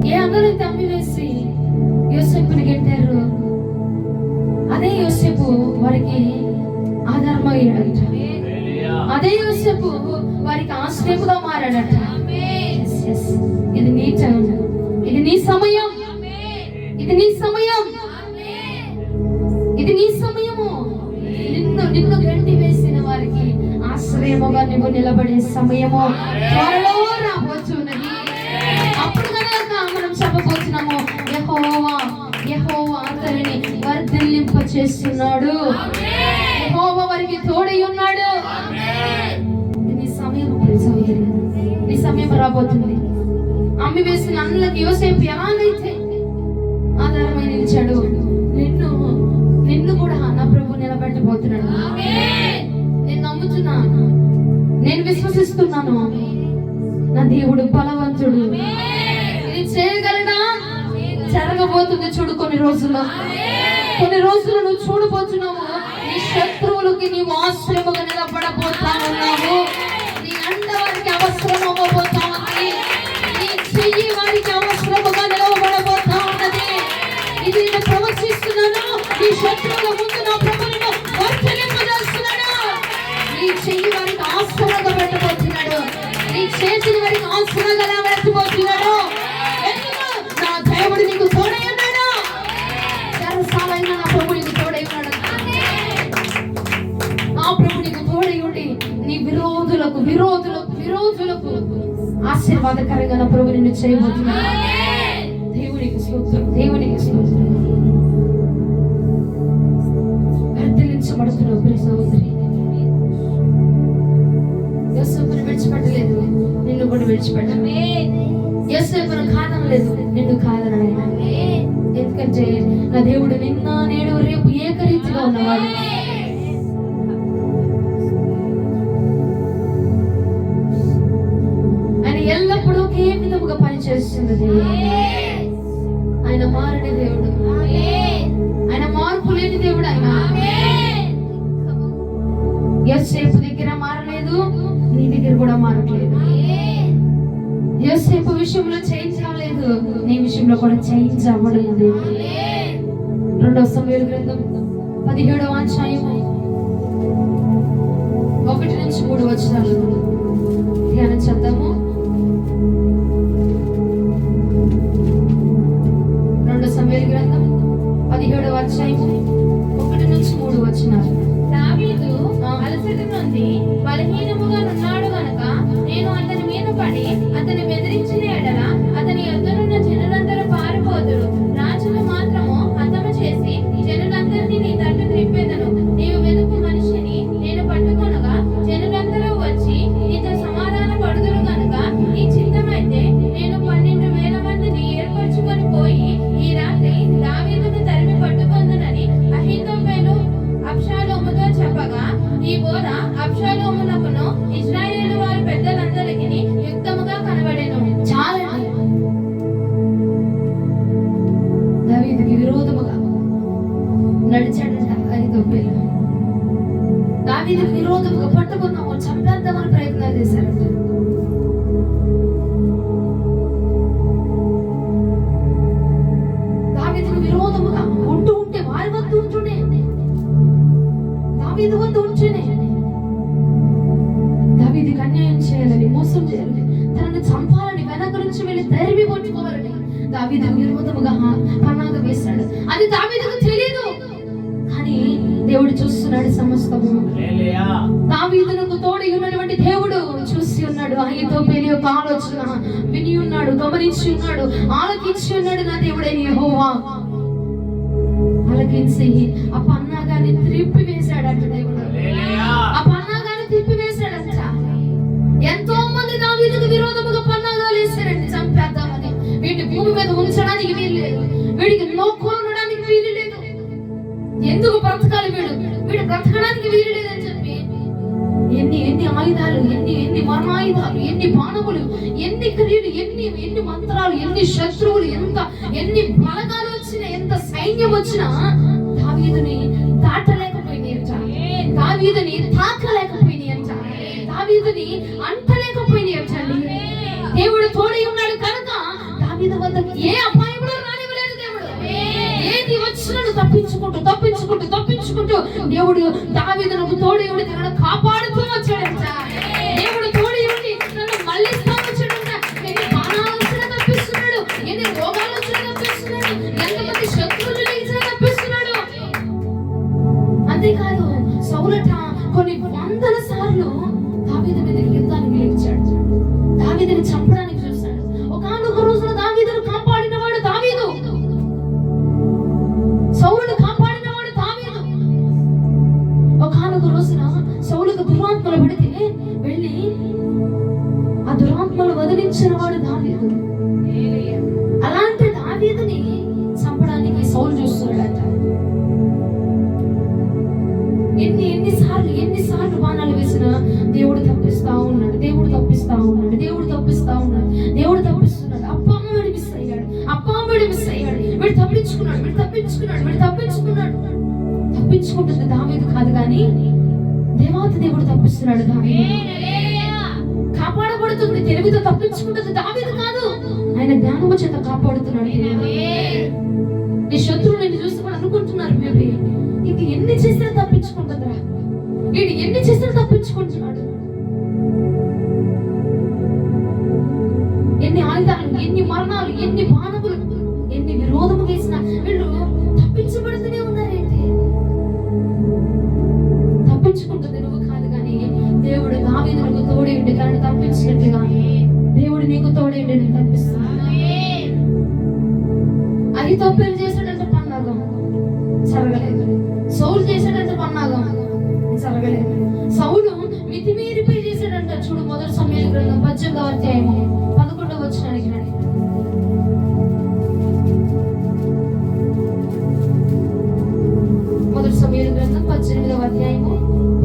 ఏ అన్నలైతే అమ్మి వేసి యోసేపుని గెట్టారు, అదే యోసేపు వారికి ఆధారమయ్యాడట, అదే యోసేపు వారికి ఆశ్రయముగా మారాడట. ఇది నీ టైం, ఇది నీ సమయం, ఇది నీ సమయం, ఇది నీ సమయము. నిన్ను గంటి వేసిన వారికి ఆశ్రయముగా నువ్వు నిలబడే సమయము త్వరలో రాబోతున్నది. అప్పుడు కనుక మనం చెప్పబోతున్నాము, యెహోవా అతనిని వర్ధిల్లింప చేస్తున్నాడు, యెహోవా వారికి తోడై ఉన్నాడు. నీ సమయం సహోదరి, నీ సమయం రాబోతుంది. అమ్మి వేసిన అన్నలకు యోసేపు ఎలాగైతే ఆధారమై నిలిచాడు, నిన్ను కూడా నా ప్రభు నిలబెట్టబోతున్నాడు. నేను నమ్ముతున్నాను, నేను విశ్వసిస్తున్నాను. నా దేవుడు బలవంతుడు, ఇది చేయగలడా? జరగబోతుంది. చూడు, కొన్ని రోజులు నువ్వు చూడబోతున్నావు. నీ శత్రువులకి నీవు ఆశ్రయముగా నిలబడబోతా ఉన్నావు. నీ అండ వారికి అవసరం అవ్వబోతా ఉంది. నీ చెయ్యి వారికి అవసరముగా నిలవబడబోతా ఉన్నది. ఇది నేను ప్రవచిస్తున్నాను. నీ శత్రువుల ముందు నా ప్రభు నిన్ను వర్ధిల్లింపజేస్తున్నాడు. నీ చెయ్యి వారికి ఆశ్రయంగా పెట్టబోతున్నాడు. నీ చేతిని వారికి ఆశ్రయంగా పెట్టబోతున్నాడు. నా దేవుడు నీకు తోడై ఉన్నాడు. సరసాలైన నా ప్రభు నీకు తోడై ఉన్నాడు. నా ప్రభు నీకు తోడై ఉండి నీ విరోధులకు ఆశీర్వాదకరంగా నా ప్రభు నిన్ను చేయబోతున్నాడు. దేవునికి స్తోత్రం, దేవునికి స్తోత్రం. వర్ధిల్లించబడుతున్నావు ప్రియ సహోదరి. యోసేపును విడిచిపెట్టలేదు, నిన్ను కూడా విడిచిపెట్టలేదు. యోసేపును కాదనలేదు, నిన్ను కాదనలేదు. ఎందుకంటే నా దేవుడు నిన్న నేడు రేపు ఏకరీతిగా ఉన్నవాడు. ఆయన ఎల్లప్పుడూ ఒకే విధముగా పనిచేస్తున్నది. ఆయన మారని దేవుడు, ఆయన మార్పు లేని దేవుడు. ఆయన యోసేపు దగ్గర మారలేదు, నీ దగ్గర కూడా మారట్లేదు. యోసేపు విషయంలో చేంజ్ అవ్వలేదు, నీ విషయంలో కూడా చేంజ్ అవ్వలేదు. 2వ సమూయేలు గ్రంథం 17వ అధ్యాయం 1 నుంచి 3 వచనాలు ధ్యానం చేద్దాము. 2వ సమూయేలు గ్రంథం 17వ అధ్యాయం 1 నుంచి 3 వచనాలు. దావీదు అలసట నుండి బలహీనముగా ఉన్నాడు గనుక నేను అతని మీద పడి అతని బెదిరించిన ఎడల అతని యొద్దనున్న జనులందరూ పారిపోదురు. రాజును మాత్రము హతము చేసి జనులందరినీ నీ తట్టు త్రిప్పేదను. నీవు వెదుకు మనిషిని నేను పట్టుకొనగా జనులు అబ్షాలోమునకును ఇశ్రాయేలు వారి పెద్దలందరికీ యుక్తముగా కనబడెను. చాలండి. దావీదుకి విరోధముగా నడిచాడంట అహీతోపెలు. దావీదుకి విరోధముగా పట్టుకున్నాము, చంపేద్దామని ప్రయత్నాలు చేశారంట. దావీదుకు విరోధముగా ఉంటే వారి వద్ద ఉంటునే, దావీదు వద్ద ఉంటేనే దావీదుకి అన్యాయం చేయాలని, మోసం చేయాలని, తనని చంపాలని, వెనక నుంచి వెళ్ళి తరిమి కొట్టుకోవాలని దావీదుకు విరోధముగా పన్నాగం వేశాడు. అది దావీదుకు తెలియదు, కానీ దేవుడు చూస్తున్నాడు సమస్తము. దావీదునకు తోడు ఉన్నటువంటి దేవుడు చూసి ఉన్నాడు. అహీతోపెలు యొక్క ఆలోచన విని ఉన్నాడు, గమనించి ఉన్నాడు, ఆలకించి ఉన్నాడు. నా దేవుడైన యెహోవా ఆలకించి ఆ పన్నాగాన్ని త్రిప్పి వేశాడంట. దేవుడు ఆ పన్నాగాన్ని త్రిప్పి వేశాడంట. ఎంతో మంది దావీదుకు విరోధముగా పన్నాగాలు వేశారండి, చంపేద్దామని. వీటి భూమి మీద ఉంచడానికి వీలు లేదు, వీడికి నోక్కొనడానికి వీలు లేదు, ఎందుకు బ్రతకాలి, వీడు బ్రతకడానికి వీలు లేదని చెప్పి ఎన్ని ఆయుధాలు, ఎన్ని మరణాయుధాలు, ఎన్ని బాణములు, ఎన్ని క్రియలు, ఎన్ని మంత్రాలు, ఎన్ని శత్రువులు, ఎన్ని బలగాలు వచ్చినా, ఎంత సైన్యం వచ్చినా దావీదుని దాటలేకపోయింది అంట, దావీదుని తాకలేకపోయింది అంట, దావీదుని అంటలేకపోయింది అంటండి. దేవుడు తోడై ఉన్నాడు కనుక దావీదు వద్దకు ఏ అపాయములు రానివ్వలేదు. దేవుడు ఏది వచ్చినను తప్పించుకుంటూ దేవుడు దావీదునకు తోడై ఉండి తనను కాపాడుతూ వచ్చాడంట. దేవుడు తోడై ఉండి తనను మళ్ళిస్తూ వచ్చాడంట. ఎన్ని బాణాలు వచ్చినా తప్పిస్తున్నాడు, ఎన్ని రోగాలు వచ్చినా తప్పిస్తున్నాడు, ఎంతమంది శత్రువులు లేచినా తప్పిస్తున్నాడు. అంతేకాదు సౌలట కొన్ని వందల సార్లు దావీదు మీద యుద్ధానికి లేచాడు, దావీదుని చంపడానికి చూశాడు. ఒకానొక రోజున దావీదును కాపాడినవాడు దావీదు, సౌలును కాపాడినవాడు దావీదు. ఒకానొక రోజున సౌలుకు దురాత్మలు పడితే వెళ్ళి ఆ దురాత్మలు వదిలించిన వాడు దావీదు. అలాంటి దావీదుని చంపడానికి సౌలు చూస్తున్నాడట. ఎన్నిసార్లు బాణాలు వేసినా దేవుడు తప్పిస్తా ఉన్నాడు, దేవుడు తప్పిస్తున్నాడు. అప్పాముడు మిస్ అయ్యాడు, వీడు తప్పించుకుంటుంది దావీదు కాదు, కానీ దేవాతి దేవుడు తప్పిస్తున్నాడు. దావీదు కాపాడబడుతుంది, తెలివితో తప్పించుకుంటుంది దావీదు కాదు, ఆయన జ్ఞానము చేత కాపాడుతున్నాడు. నీ శత్రువులు నిన్ను చూసి కూడా అనుకుంటున్నారు, మేబీ ఇది ఎన్ని చేసినా తప్పించుకుంటుందిరా, వీడు ఎన్ని చేసినా తప్పించుకుంటున్నాడు. ఎన్ని ఆయుధాలు, ఎన్ని మరణాలు, ఎన్ని బాణములు, ఎన్ని విరోధము చేసినా వీళ్ళు తప్పించబడుతూనే ఉన్నారేంటి? తప్పించుకుంటుంది నువ్వు కాదు, కానీ దేవుడు దావీదునకు తోడై ఉండి తనను తప్పించినట్లుగా దేవుడు నీకు తోడై ఉండి నేను తప్పిస్తున్నాను. అహీతోపెలు చేశాడంటే పన్నాగం జరగలేదు, సౌలు చేశాడంటే పన్నాగం జరగలేదు. సౌలు మితిమీరిపై చేశాడంట. చూడు, మొదటి సమూయేలు గ్రంథం 18వ అధ్యాయము 11వ వచనానికి రండి. మొదటి సమూయేలు గ్రంథం 18వ అధ్యాయము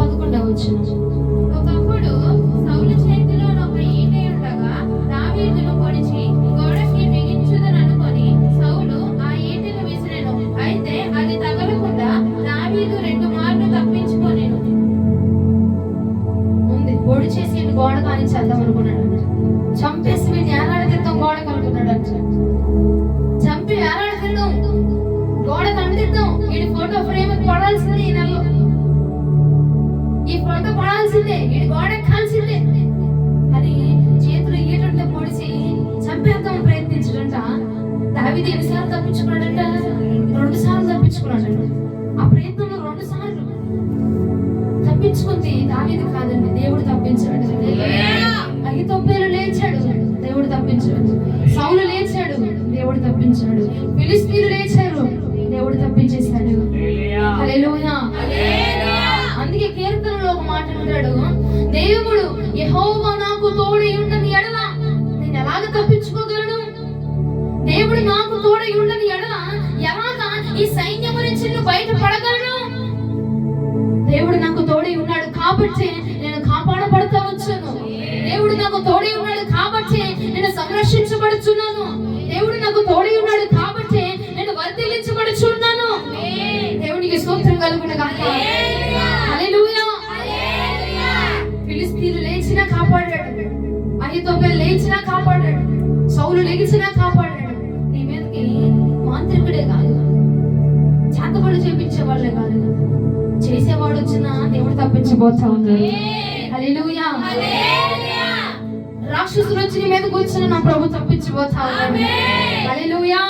11వ వచనం. ఒకప్పుడు సౌలు చేతిలో ఒక ఈటె ఉండగా దావీదును పొడిచి గోడకి బిగించుదననుకొని సౌలు ఆ ఈటెను విసిరెను. అయితే అది తగలకుండా దావీదు 2 మార్లు తప్పించుకొనెను. పొడి చేసి గోడ కాని చేద్దాం అనుకున్నాడు, చంపేసి వీడిని ఏలాడదిద్దాం గోడ కనుకున్నాడంట. చంపి ఏలాడదిద్దాం, గోడ కంటిద్దాం, వీడి ఫోటో ఫ్రేమ్ పడాల్సిందే, ఈ నెలలో ఈ ఫోటో పడాల్సిందే, వీడి గోడ ఎక్కాల్సిందే అని చేతులు ఈటుంటే పొడిచి చంపేద్దాం ప్రయత్నించడంట. దావీదు ఎన్నిసార్లు తప్పించుకున్నాడంట? 2 సార్లు తప్పించుకున్నాడంట. ఆ ప్రయత్నంలో 2 సార్లు తప్పించుకుంది దావీదు కాదండి, దేవుడు తప్పించాడు. అహీతోపెలు లేచాడు, దేవుడు తప్పించాడు. సౌలు లేచాడు, దేవుడు తప్పించాడు. ఫిలిష్తీయులు లేచారు, దేవుడు తప్పించేశాడు. హల్లెలూయా. అందుకే కీర్తనలో ఒక మాట అంటాడు, దేవుడు యెహోవా నాకు తోడై ఉండని ఎడల నేను ఎలాగ తప్పించుకోగలను? దేవుడు నాకు తోడై ఉండని ఎడల ఎలాగా ఈ సైన్యము నుంచి బయట పడగలను? దేవుడు నాకు తోడై ఉన్నాడు కాబట్టి నేను కాపాడబడతా వచ్చాను. దేవుడు నాకు తోడై ఉన్నాడు కాబట్టి నేను సంరక్షించబడుచున్నాను. దేవుడు నాకు తోడై ఉన్నాడు కాబట్టి నేను వర్ధిల్లించబడుచున్నాను. దేవునికి స్తోత్రం కలుగును గాక. హల్లెలూయా. ఫిలిష్తీయులు లేచినా కాపాడాడు, అహీతోపెలు లేచినా కాపాడాడు, సౌలు లేచినా కాపాడాడు. నీ మీదకి మాంత్రికుడే కాదు, చేతబడి చేపించే వాళ్ళే కాదు, చేసేవాడు వచ్చినా దేవుడు తప్పించబోతా ఉన్నాడు. హల్లెలూయా. రాక్షసులు వచ్చి నీ మీద కూర్చుని నా ప్రభు తప్పించబోతా ఉన్నాడు. హల్లెలూయా.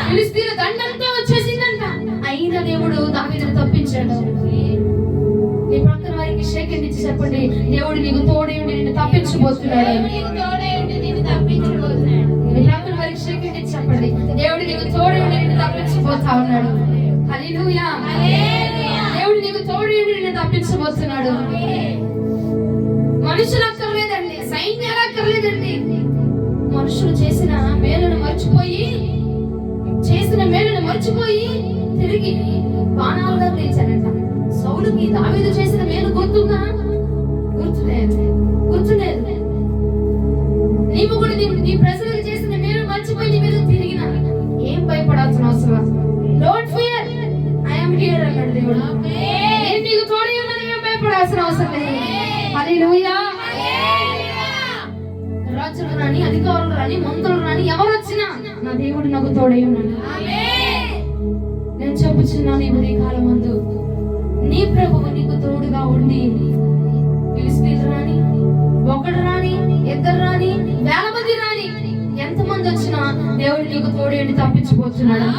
ఫిలిష్తీయుల దండంతో వచ్చేసిందంట, అయినా దేవుడు దావీదును తప్పించాడు. నీ ప్రక్కన వారికి షేక్ ఇచ్చి చెప్పండి, దేవుడు నీకు తోడై ఉండి నిన్ను తప్పించబోతున్నాడు. నీ ప్రక్కన వారికి షేక్ ఇచ్చి చెప్పండి, దేవుడు నీకు తోడై ఉండి నిన్ను తప్పించబోతా ఉన్నాడు. హల్లెలూయా. దేవుడు నీకు తోడై ఉండి నిన్ను తప్పించబోతున్నాడు. మనుషులు అక్కర్లేదండి, సైన్యాలు అక్కర్లేదండి. మనుషులు చేసిన మేలును మర్చిపోయి తిరిగి బాణాలుగా లేచారంట. సౌలుకి దావీదు చేసిన మేలు గుర్తుందా? గుర్తులేదు. నీవు కూడా నీ ప్రజలకు చేసిన మేలు మర్చిపోయి నీ మీద తిరిగిన ఏం భయపడాల్సిన అవసరం? Don't fear, I am here అన్నాడు దేవుడు. నేను నీకు తోడై ఉన్నాను, ఏం భయపడాల్సిన అవసరం లేదు. హల్లెలూయా. రాజులు రాని, అధికారులు రాని, మంత్రులు రాని, ఎవరు వచ్చినా నా దేవుడు నాకు తోడై ఉన్నాడు. నేను చెప్పుచున్నాను ఈ ఉదయకాలం ముందు, నీ ప్రభువు నీకు తోడుగా ఉండి ఫిలిష్తీయులు రాని, ఒకడు రాని, ఇద్దరు రాని, వేల మంది రాని, ఎంతమంది వచ్చినా దేవుడు నీకు తోడై ఉండి తప్పించిపోతున్నాడు.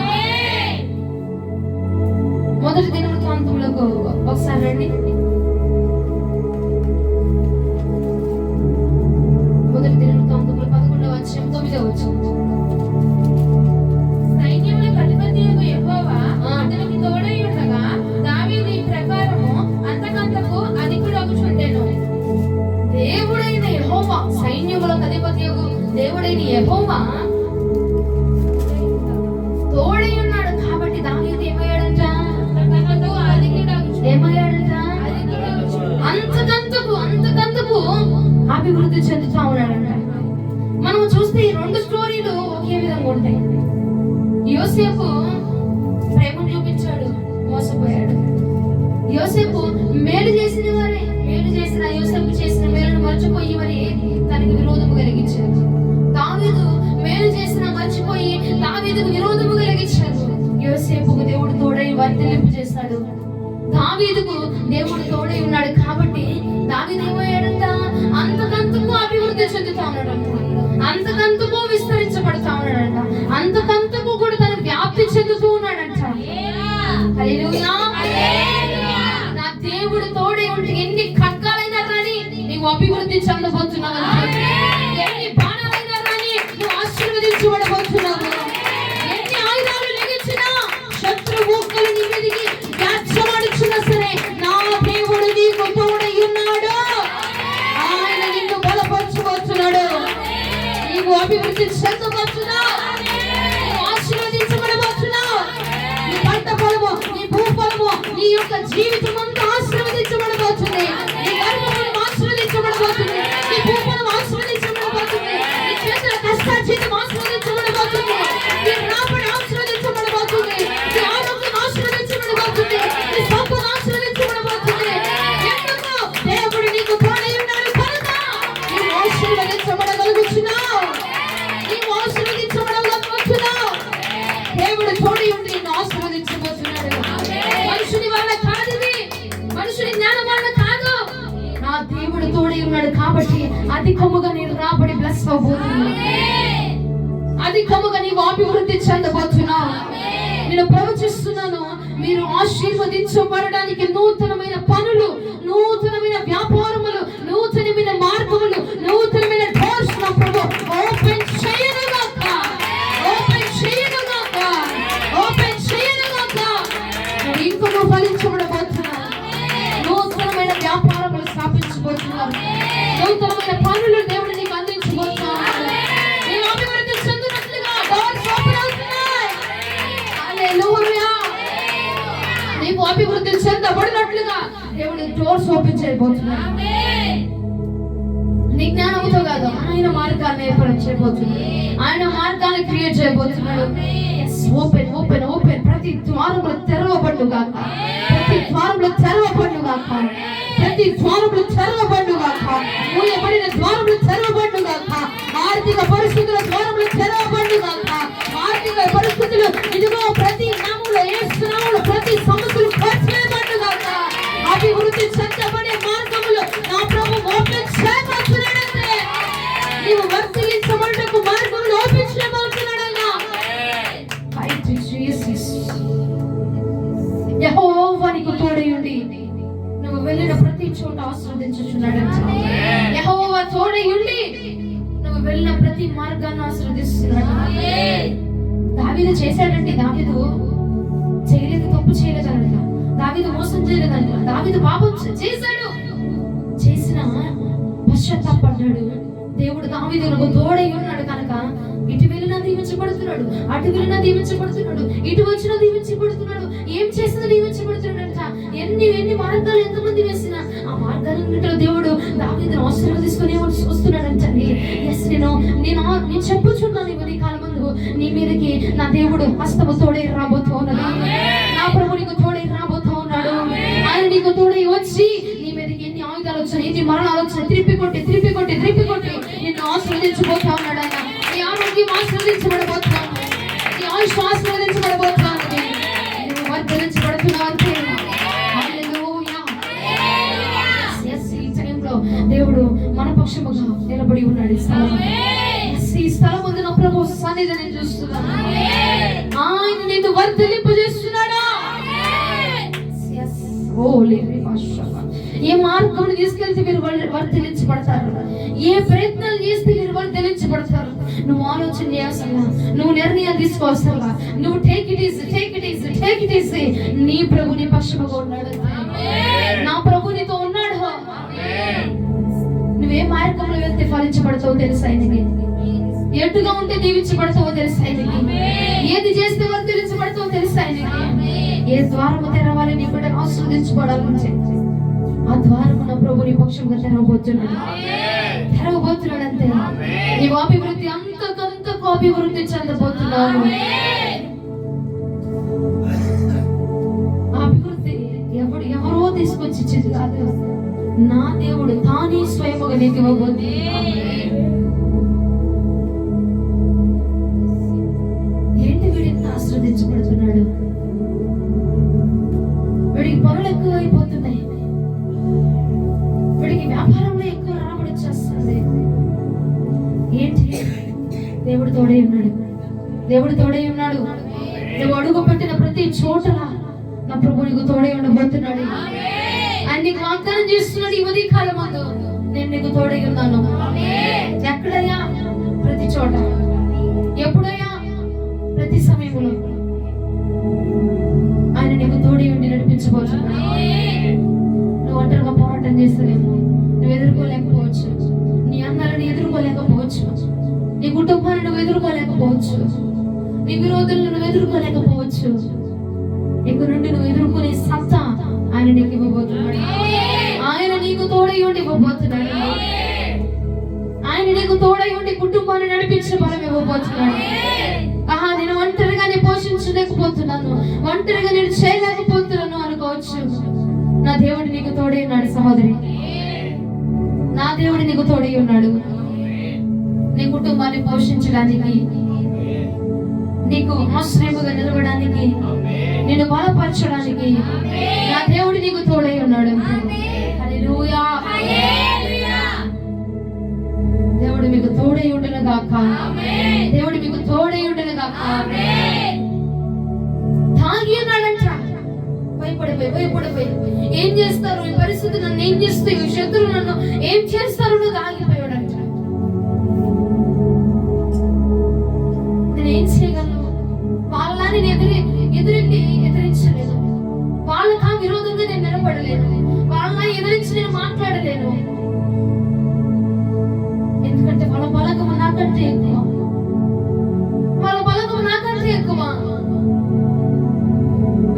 మొదటి దినవృత్తాంతములకు ఒకసారి రండి. మొదటి దినవృత్తాంతములు 11వ అధ్యాయం 9వ వచనం. సైన్యములకు అధిపతియగు యెహోవా అతనికి తోడై ఉండగా దావీదు ఈ ప్రకారము అంతకంతకు అధికుడగుచుండెను. దేవుడైన యెహోవా, సైన్యములకు అధిపతియగు దేవుడైన యెహోవా తోడై ఉన్నాడు కాబట్టి దావీదు ఏమయ్యాడంట? అంతకంతకు అభివృద్ధి చెందుతా ఉన్నాడంట. మనం చూస్తే ఈ రెండు స్టోరీలు ఒకే విధంగా ఉంటాయి. యోసేపు ప్రేమను చూపించాడు, మోసపోయాడు. యోసేపు మేలు చేసిన యోసేపు చేసిన మేలును మర్చిపోయి మరి తనకి విరోధము కలిగించాడు. దావీదు మేలు చేసిన మర్చిపోయి దావీదుకు విరోధము కలిగించాడు. యోసేపుకు దేవుడు తోడై వర్ధిల్లింపు చేశాడు. దావీదుకు దేవుడు తోడై ఉన్నాడు కాబట్టి దావీదు ఏమయ్యాడంట? అంతకంతకు అభివృద్ధి చెందుతా ఉన్నాడంట, అంతకంతకు విస్తరించబడతా ఉన్నాడంట, అంతకంతకు కూడా తను వ్యాప్తి చెందుతూ ఉన్నాడంట. హల్లెలూయా. నా దేవుడు తోడై ఉంటే ఎన్ని ఖడ్గాలైనా రాని నీవు అభివృద్ధి చెందబోతున్నావు, ఎన్ని బాణాలైనా రాని నువ్వు ఆశీర్వదించబడబోతున్నావు. ఎన్ని ఆయుధాలు లెగించినా శత్రువు నీ మీదకి వ్యాఖ్యమాడుచున్నా సరే నా దేవుడు నీకు తోడై ఉన్నాడు. ఆయన నిన్ను బలపరచబోతున్నాడు. నీవు అభివృద్ధి చెందబోతున్నావు, నీవు ఆశీర్వదించబడబోతున్నావు. నీ పంట పొలము, నీ భూఫలము, నీ యొక్క జీవితం అంతా ఆశీర్వదించబడబోతుంది. నీ గర్భఫలం ఆశీర్వదించబడబోతుంది, నీ భూఫలం ఆశీర్వదించబడబోతుంది, నీ చేతుల కష్టార్జితం ఆశీర్వదించబడబోతుంది, నీ రాబడి ఆశీర్వదించబడబోతుంది, నీ ఆరోగ్యం ఆశీర్వదించబడబోతుంది, నీ సంపద ఆశీర్వదించబడబోతుంది. ఎందుకు? దేవుడు నీకు తోడై ఉన్నాడు కనుక నీవు ఆశీర్వదించబడగలుగుతున్నావు, నీవు ఆశీర్వదించబడగలుగుతున్నావు. దేవుడు తోడై ఉండి నిన్ను ఆశీర్వదించబోతున్నాడు. మనుషుని వల్ల కాదు ఇది, మనుషుని జ్ఞానం వల్ల కాదు. నా దేవుడు తోడై ఉన్నాడు కాబట్టి అధికముగా నేను రాబడి బ్లెస్ అవబోతున్నాను, అధికముగా నీవు అభివృద్ధి చెందబోతున్నావు. నేను ప్రవచిస్తున్నాను, మీరు ఆశీర్వదించబడడానికి నూతనమైన పనులు, నూతనమైన వ్యాపారములు, నూతనమైన మార్గములు, నూతనమైన డోర్స్ నా ప్రభు ఓపెన్ చేయనుగాక, ఓపెన్ చేయనుగాక, ఓపెన్ చేయనుగాక. నువ్వు ఇంకొక ఫలించబడబోతున్నావు, నూతనమైన వ్యాపారములు స్థాపించబోతున్నావు, నూతనమైన పనులు దేవుడు నీకు అందించబోతున్నాడు. నీవు అభివృద్ధి చెందినట్లుగా డోర్స్ ఓపెన్ అవుతున్నాయి. హల్లెలూయా. నీవు అభివృద్ధి చెంద మూతబడినట్లుగా దేవుడు డోర్స్ ఓపెన్ చేయబోతున్నాడు. నీ జ్ఞానంతో కాదు, ఆయన మార్గాన్ని ఏర్పాటు చేయబోతున్నాడు. ఆయన మార్గాన్ని క్రియేట్ చేయబోతున్నాడు. Open open open. ప్రతి ద్వారములు తెరవబడుగాక, ప్రతి ద్వారములు తెరవబడుగాక, ప్రతి ద్వారములు తెరవబడుగాక, మూయబడిన ద్వారములు తెరవబడుగాక, ఆర్థిక పరిస్థితుల ద్వారములు తెరవబడుగాక, ఆర్థిక పరిస్థితులు ఇదిగో ప్రతి నామములో యేసు నామములో ప్రతి సమస్యలు పరిచయబడుగాక, అభివృద్ధి చెందబడే మార్గములు నా ప్రభు ఓపెన్ చేయబోతున్నాడంటే నీవు వర్తించబడటకు మార్గములు ఓపెన్ చేయబోతున్నాడన్నా. యెహోవా నీకు తోడయుండి నువ్వు వెళ్ళిన ప్రతి చోట ఆశీర్వదించుచున్నాడంట. యెహోవా తోడయుండి నువ్వు వెళ్ళిన ప్రతి మార్గాన్ని ఆశీర్వదిస్తున్నాడు. దావీదు చేశాడంటే, దావీదు చేయలేదు, తప్పు చేయలేదనట, దావీదు మోసం చేయలేదంట, దావీదు పాపం చేశాడు, చేసిన పశ్చాత్తాపడ్డాడు. దేవుడు దావీదుకు తోడై ఉన్నాడు కనుక ఇటు వెళ్ళినా దీవించబడుతున్నాడు, అటు వెళ్ళినా దీవించబడుతున్నాడు, ఇటు వచ్చినా దీవించబడుతున్నాడు, ఏం చేసినా దీవించబడుతున్నాడంట. ఎన్ని మార్గాలు ఎంతమంది వేసినా ఆ మార్గాలన్నింటిలో దేవుడు దావీదును ఆశీర్వదిస్తూనే వస్తున్నాడంటండి. ఎస్, నేను చెప్పుచున్నాను ఈ కాలం ముందు నీ మీదకి నా దేవుడు హస్తము తోడై రాబోతూ ఉన్నది. నా ప్రభు నీకు తోడై రాబోతూ ఉన్నాడు. ఆయన నీకు తోడై వచ్చి నీ మీదకి ఎన్ని ఆయుధాలు వచ్చాయి, ఎన్ని మరణాలు వచ్చాయి, త్రిప్పి కొట్టి నిన్ను ఆశీర్వదించబోతా ఉన్నాడు. ఆయన నీ ఆరోగ్యం ఆశీర్వదించబడబోతున్నాను, నీ ఆయుష్ ఆశీర్వదించబడబోతున్నాను, నువ్వు వర్ధలించబడుతున్నావు అంతే. హల్లెలూయా. ఈ టైంలో దేవుడు మన పక్షముగా నిలబడి ఉన్నాడు. ఈ స్థలం ముందు నా ప్రభు సన్నిధిని చూస్తున్నాను. ఆయన నిన్ను వర్ధలింపజేస్తున్నాడా? ఏ మార్గం తీసుకెళ్తే మీరు వర్ధలించబడతారు, ఏ ప్రయత్నాలు చేస్తే మీరు వర్ధలించబడతారు. నువ్వు ఆలోచన చేయాల్సిందా, నువ్వు నిర్ణయాలు తీసుకోవాల్సిందా, నువ్వు టేక్ ఇట్ ఈజీ. నీ ప్రభు నీ పక్షముగా ఉన్నాడు, నా ప్రభు నీతో ఉన్నాడు. నువ్వే మార్గంలో వెళ్తే ఫలించబడతావో తెలుసా ఆయనకి, ఎటుగా ఉంటే దీవించబడతావో తెలుసా ఆయనకి, ఏది చేస్తే వర్ధలించబడతావో తెలుసా ఆయనకి. ఏ ద్వారము తెరవాలి నీ బిడ్డ ఆశీర్వదించబడాలంటే ఆ ద్వారము నా ప్రభు నీ పక్షంగా తెరవబోతున్నాడు అంతే. నీవు అభివృద్ధి అంతకంతకు అభివృద్ధి చెందబోతున్నావు. అభివృద్ధి ఎవరో తీసుకొచ్చి ఇచ్చేది కాదు, నా దేవుడు తానే స్వయముగా నీకు ఇవ్వబోతుంది. ఏంటి వీడిని ఆశీర్వదించబడుతున్నాడు, వీడికి పనులు ఎక్కువ అయిపోతున్నాయి, వీడికి వ్యాపారంలో ఎక్కువ రాబడి వచ్చేస్తుంది. ఏంటి? దేవుడు తోడై ఉన్నాడు. నువ్వు అడుగు పెట్టిన ప్రతి చోటలా నా ప్రభు నీకు తోడై ఉండబోతున్నాడు. ఆయన నీకు వాగ్దానం చేస్తున్నాడు ఈ ఉదయ కాలం ముందు, నేను నీకు తోడై ఉన్నాను. ఎక్కడయ్యా? ప్రతి చోట. ఎప్పుడయ్యా? ప్రతి సమయంలో ఆయన నీకు తోడై ఉండి నడిపించబోతున్నాడు. నువ్వు ఒంటరిగా పోరాటం చేస్తావేమో, నువ్వు ఎదుర్కోలేకపోవచ్చు, నీ అన్నాలని ఎదుర్కోలేకపోవచ్చు, నీ కుటుంబాన్ని నువ్వు ఎదుర్కోలేకపోవచ్చు, నీ విరోధులను నువ్వు ఎదుర్కోలేకపోవచ్చు. ఇక నుండి నువ్వు ఎదుర్కొనే సత్తా ఆయన నీకు ఇవ్వబోతున్నాడు. ఆయన నీకు తోడై ఉండి ఇవ్వబోతున్నాడు. ఆయన నీకు తోడై ఉండి కుటుంబాన్ని నడిపించిన బలం ఇవ్వబోతున్నాడు. నేను ఒంటరిగా పోషించలేకపోతున్నాను, ఒంటరిగా నేను చేయలేకపోతున్నాను అనుకోవచ్చు. నా దేవుడు నీకు తోడై ఉన్నాడు సహోదరి, నా దేవుడు నీకు తోడై ఉన్నాడు. నీ కుటుంబాన్ని పోషించడానికి, నీకు ఆశ్రయముగా నిలవడానికి, నిన్ను బలపరచడానికి నా దేవుడు నీకు తోడై ఉన్నాడు. హల్లెలూయా. దేవుడు మీకు తోడై ఉండును గాక. దేవుడు మీకు తోడై ఉండును గాక. తాగి ఉన్నాడంట, భయపడిపోయి ఏం చేస్తారు ఈ పరిస్థితి, నన్ను ఏం చేస్తే ఈ శత్రువు నన్ను ఏం చేస్తారు, నువ్వు ఆగిపోయాడంట. నేను ఏం చేయగలను? వాళ్ళని ఎదిరించలేదు, వాళ్ళకా విరోధంగా నేను నిలబడలేను, వాళ్ళని ఎదిరించి నేను మాట్లాడలేను. ఎందుకంటే వాళ్ళ బలగము నాకంటే ఎక్కువ, వాళ్ళ బలగము నాకంటే ఎక్కువ,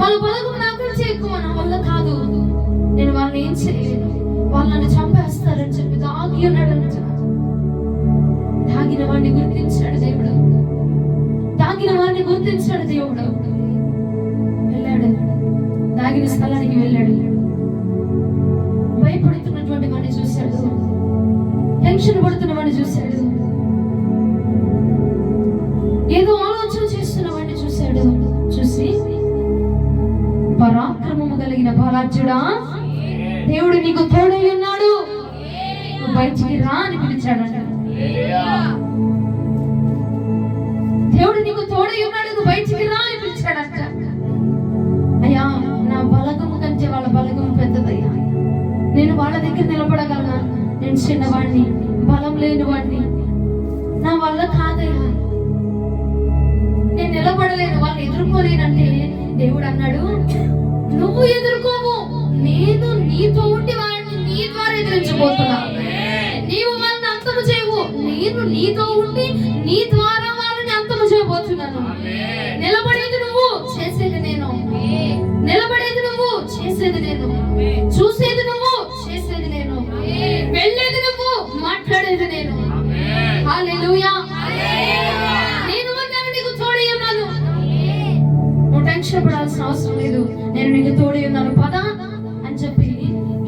వాళ్ళ బలగము నాకంటే ఎక్కువ. నా వల్ల కాదు. వారిని గుర్తించాడు దేవుడు, దాగిన వారిని గుర్తించాడు దేవుడు. వెళ్ళాడు, దాగిన స్థలానికి వెళ్ళాడు. భయపడుతున్నటువంటి వాడిని చూశాడు, టెన్షన్ పడుతున్న వాడిని చూశాడు, ఏదో ఆలోచన చేస్తున్న వాడిని చూశాడు. చూసి పరాక్రమము కలిగిన బలాఢ్యుడా, దేవుడు నీకు తోడై ఉన్నాడు, నువ్వు బయటికి రా అని పిలిచాడంట. దేవుడు నీకు తోడై ఉన్నాడు, నువ్వు బయటికి రా అని పిలిచాడంట. అయ్యా, నా బలగము కంటే వాళ్ళ బలగము పెద్దదయ్యా, నేను వాళ్ళ దగ్గర నిలబడగలనా? నేను చిన్నవాడిని, బలం లేని వాడిని, నా వల్ల కాదయ్యా, నేను నిలబడలేను, వాళ్ళు ఎదుర్కోలేనంటే దేవుడు అన్నాడు, నువ్వు ఎదుర్కోవు, నేను నీతో ఉండి వాడిని నీ ద్వారా ఎదిరించబోతున్నా. నీవు వాళ్ళని అంతము చేయవు, నేను నీతో ఉండి నీ ద్వారా వాళ్ళని అంతము చేయబోతున్నాను. నిలబడేది నువ్వు, చేసేది నేను. నిలబడేది నువ్వు, చేసేది నేను. చూసేది నువ్వు, చేసేది నేను. వెళ్ళేది నువ్వు, మాట్లాడేది నేను. హల్లెలూయా. నేను ఉన్నాను, నీకు తోడై ఉన్నాను, నువ్వు టెన్షన్ పడాల్సిన అవసరం లేదు, నేను నీకు తోడై ఉన్నాను, పద అని చెప్పి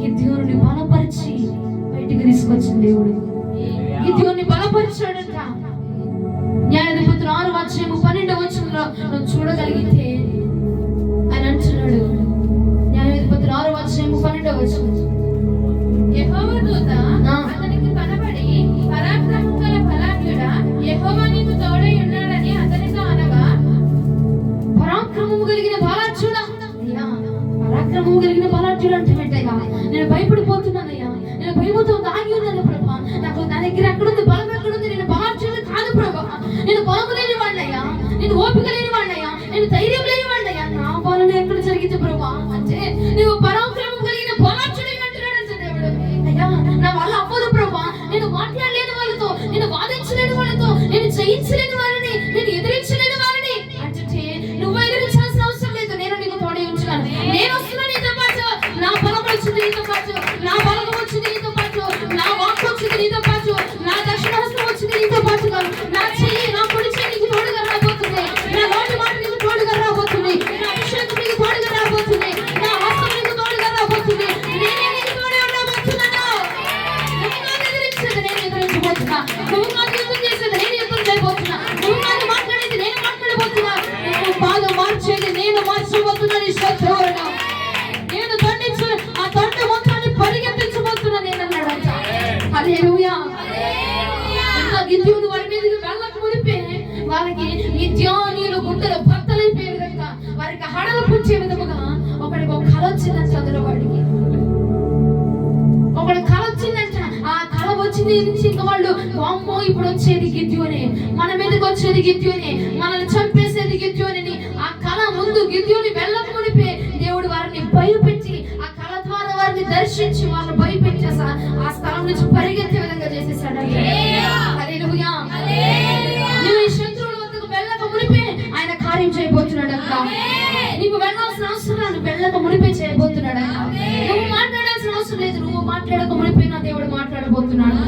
గిద్యోనుని బలపరిచి బయటికి తీసుకొచ్చిన దేవుడు. గిద్యోనుని బలపరిచాడంట. న్యాయాధిపతులు 6:12 నువ్వు చూడగలిగితే ఆయన అంటున్నాడు, న్యాయాధిపతులు 6:12 యెహోవా దూత అతనికి కనబడి, పరాక్రమము గల బలాఢ్యుడా, యెహోవా నీకు తోడై ఉన్నాడని అతనితో అనగా, పరాక్రమము కలిగిన బలాఢ్యుడా, అయ్యా పరాక్రమము కలిగిన బలాఢ్యుడు అంటే ఏంటయ్యా? నేను భయపడిపోతున్నానయ్యా, నేను భయముతో దాగి ఉన్నాను ప్రభా, నాకు నా దగ్గర ఎక్కడుంది, బలం ఎక్కడుంది? నేను బలాఢ్యుడు కాదు ప్రభా, నేను బలము లేని వాడినయ్యా, నేను ఓపిక లేని వాడినయ్యా, నేను ధైర్యం లేని వాడినయ్యా, నా పాలన ఎక్కడ జరిగింది ప్రభా అంటే, నువ్వు పరాక్రమం కలిగిన బలాఢ్యుడు అంటున్నాడు దేవుడు. అయ్యా, నా వల్ల అవ్వదు ప్రభా, నేను మాట్లాడలేని వాళ్ళతో, నేను వాదించలేని వాళ్ళతో, నేను జయించలేని వారిని, నేను ఎదిరించలేని వారిని అంటే, నువ్వు ఎదిరించాల్సిన అవసరం లేదు, నేను నీకు తోడై ఉంచున్నాను. నేను వస్తున్నా నీతో పాటు, నా బలం వచ్చింది నీతో పాటు, నా బలం వచ్చింది నీతో పాటు, నా వాక్కు వచ్చింది నీతో పాటు, నా దక్షిణహస్తం వచ్చింది నీతో పాటు, నా చెయ్యి, నా పొడి చెయ్యి నీకు తోడుగా రాబోతుంది, నా నోటి మాట నీకు తోడుగా రాబోతుంది, నా అభిషేకం నీకు తోడుగా రాబోతుంది, నా హస్తం నీకు తోడుగా రాబోతుంది. నేనే నీకు తోడుగా రాబోతున్నాను. నువ్వు నన్ను ఎదిరించేది నేను ఎదిరించబోతున్నా, నువ్వు నన్ను యుద్ధం చేసేది నేను యుద్ధం చేయబోతున్నా, నువ్వు నన్ను మాట్లాడేది నేను మాట్లాడబోతున్నా, నువ్వు బాగా మార్చేది నేను మార్చబోతున్నా. నీ శత్రువులను నేను దండించు, ఆ దండ మొత్తాన్ని పరిగెత్తించబోతున్నా నేను అన్నాడంట. హల్లెలూయా. ఇంకా గిద్యోను వారి మీదకి వెళ్ళక మునిపే వాళ్ళకి మిద్యానీయులు గుండెలు బద్దలైపోయే విధంగా, వారికి హడలు పుచ్చే విధముగా ఒకడికి ఒక కళ వచ్చిందంట. అందులో వాడికి ఒకటి కళ వచ్చిందంట. ఆ కళ వచ్చింది నుంచి ఇంకా వాళ్ళు, అమ్మో ఇప్పుడు వచ్చేది గిద్యోనే, మన మీదకి వచ్చేది గిద్యోనే, మనల్ని చంపేసేది గిద్యోని. ఆ కళ ముందు గిద్యోని వెళ్ళక మునిపే దేవుడు వారిని భయపెట్టి, ఆ కళ ద్వారా వారిని దర్శించి వాళ్ళని భయపెట్టి ఆ స్థలం నుంచి పరిగెత్తే విధంగా చేసేసాడు. హల్లెలూయా. నువ్వు ఈ శత్రువుల వద్దకు వెళ్ళక మునిపే ఆయన కార్యం చేయబోతున్నాడు అంట. నీవు వెళ్ళాల్సిన అవసరం లేదు, వెళ్ళక మునిపే చేయబోతున్నాడు. నువ్వు మాట్లాడాల్సిన అవసరం లేదు, నువ్వు మాట్లాడక మునిపే నా దేవుడు మాట్లాడబోతున్నాడు.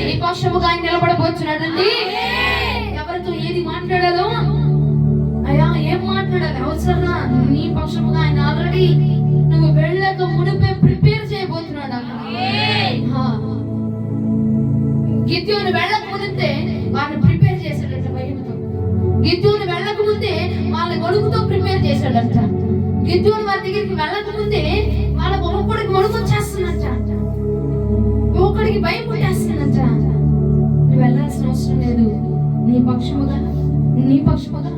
నీ పక్షముగా ఆయన నిలబడబోతున్నాడండి. ఎవరితో ఏది మాట్లాడాలో, అయ్యా ఏం మాట్లాడాలి అవసరమా, నీ పక్షముగా ఆయన ఆల్రెడీ నువ్వు వెళ్ళక మునిపే ప్రిపేర్ చేయబోతున్నాడు అన్న. గిద్యోను వెళ్ళక ముందే వాళ్ళని ప్రిపేర్ చేశాడంట భయంతో. గిద్యోను వెళ్ళక ముందే వాళ్ళ గొడుగుతో ప్రిపేర్ చేశాడంట. గిద్యోను వారి దగ్గరికి వెళ్ళక ముందే వాళ్ళ ఒక్కొక్కడికి గొడుగు వచ్చేస్తుందంట, ఒక్కొక్కడికి భయం పుట్టేస్తుందంట. నువ్వు వెళ్ళాల్సిన అవసరం లేదు, నీ పక్షముగా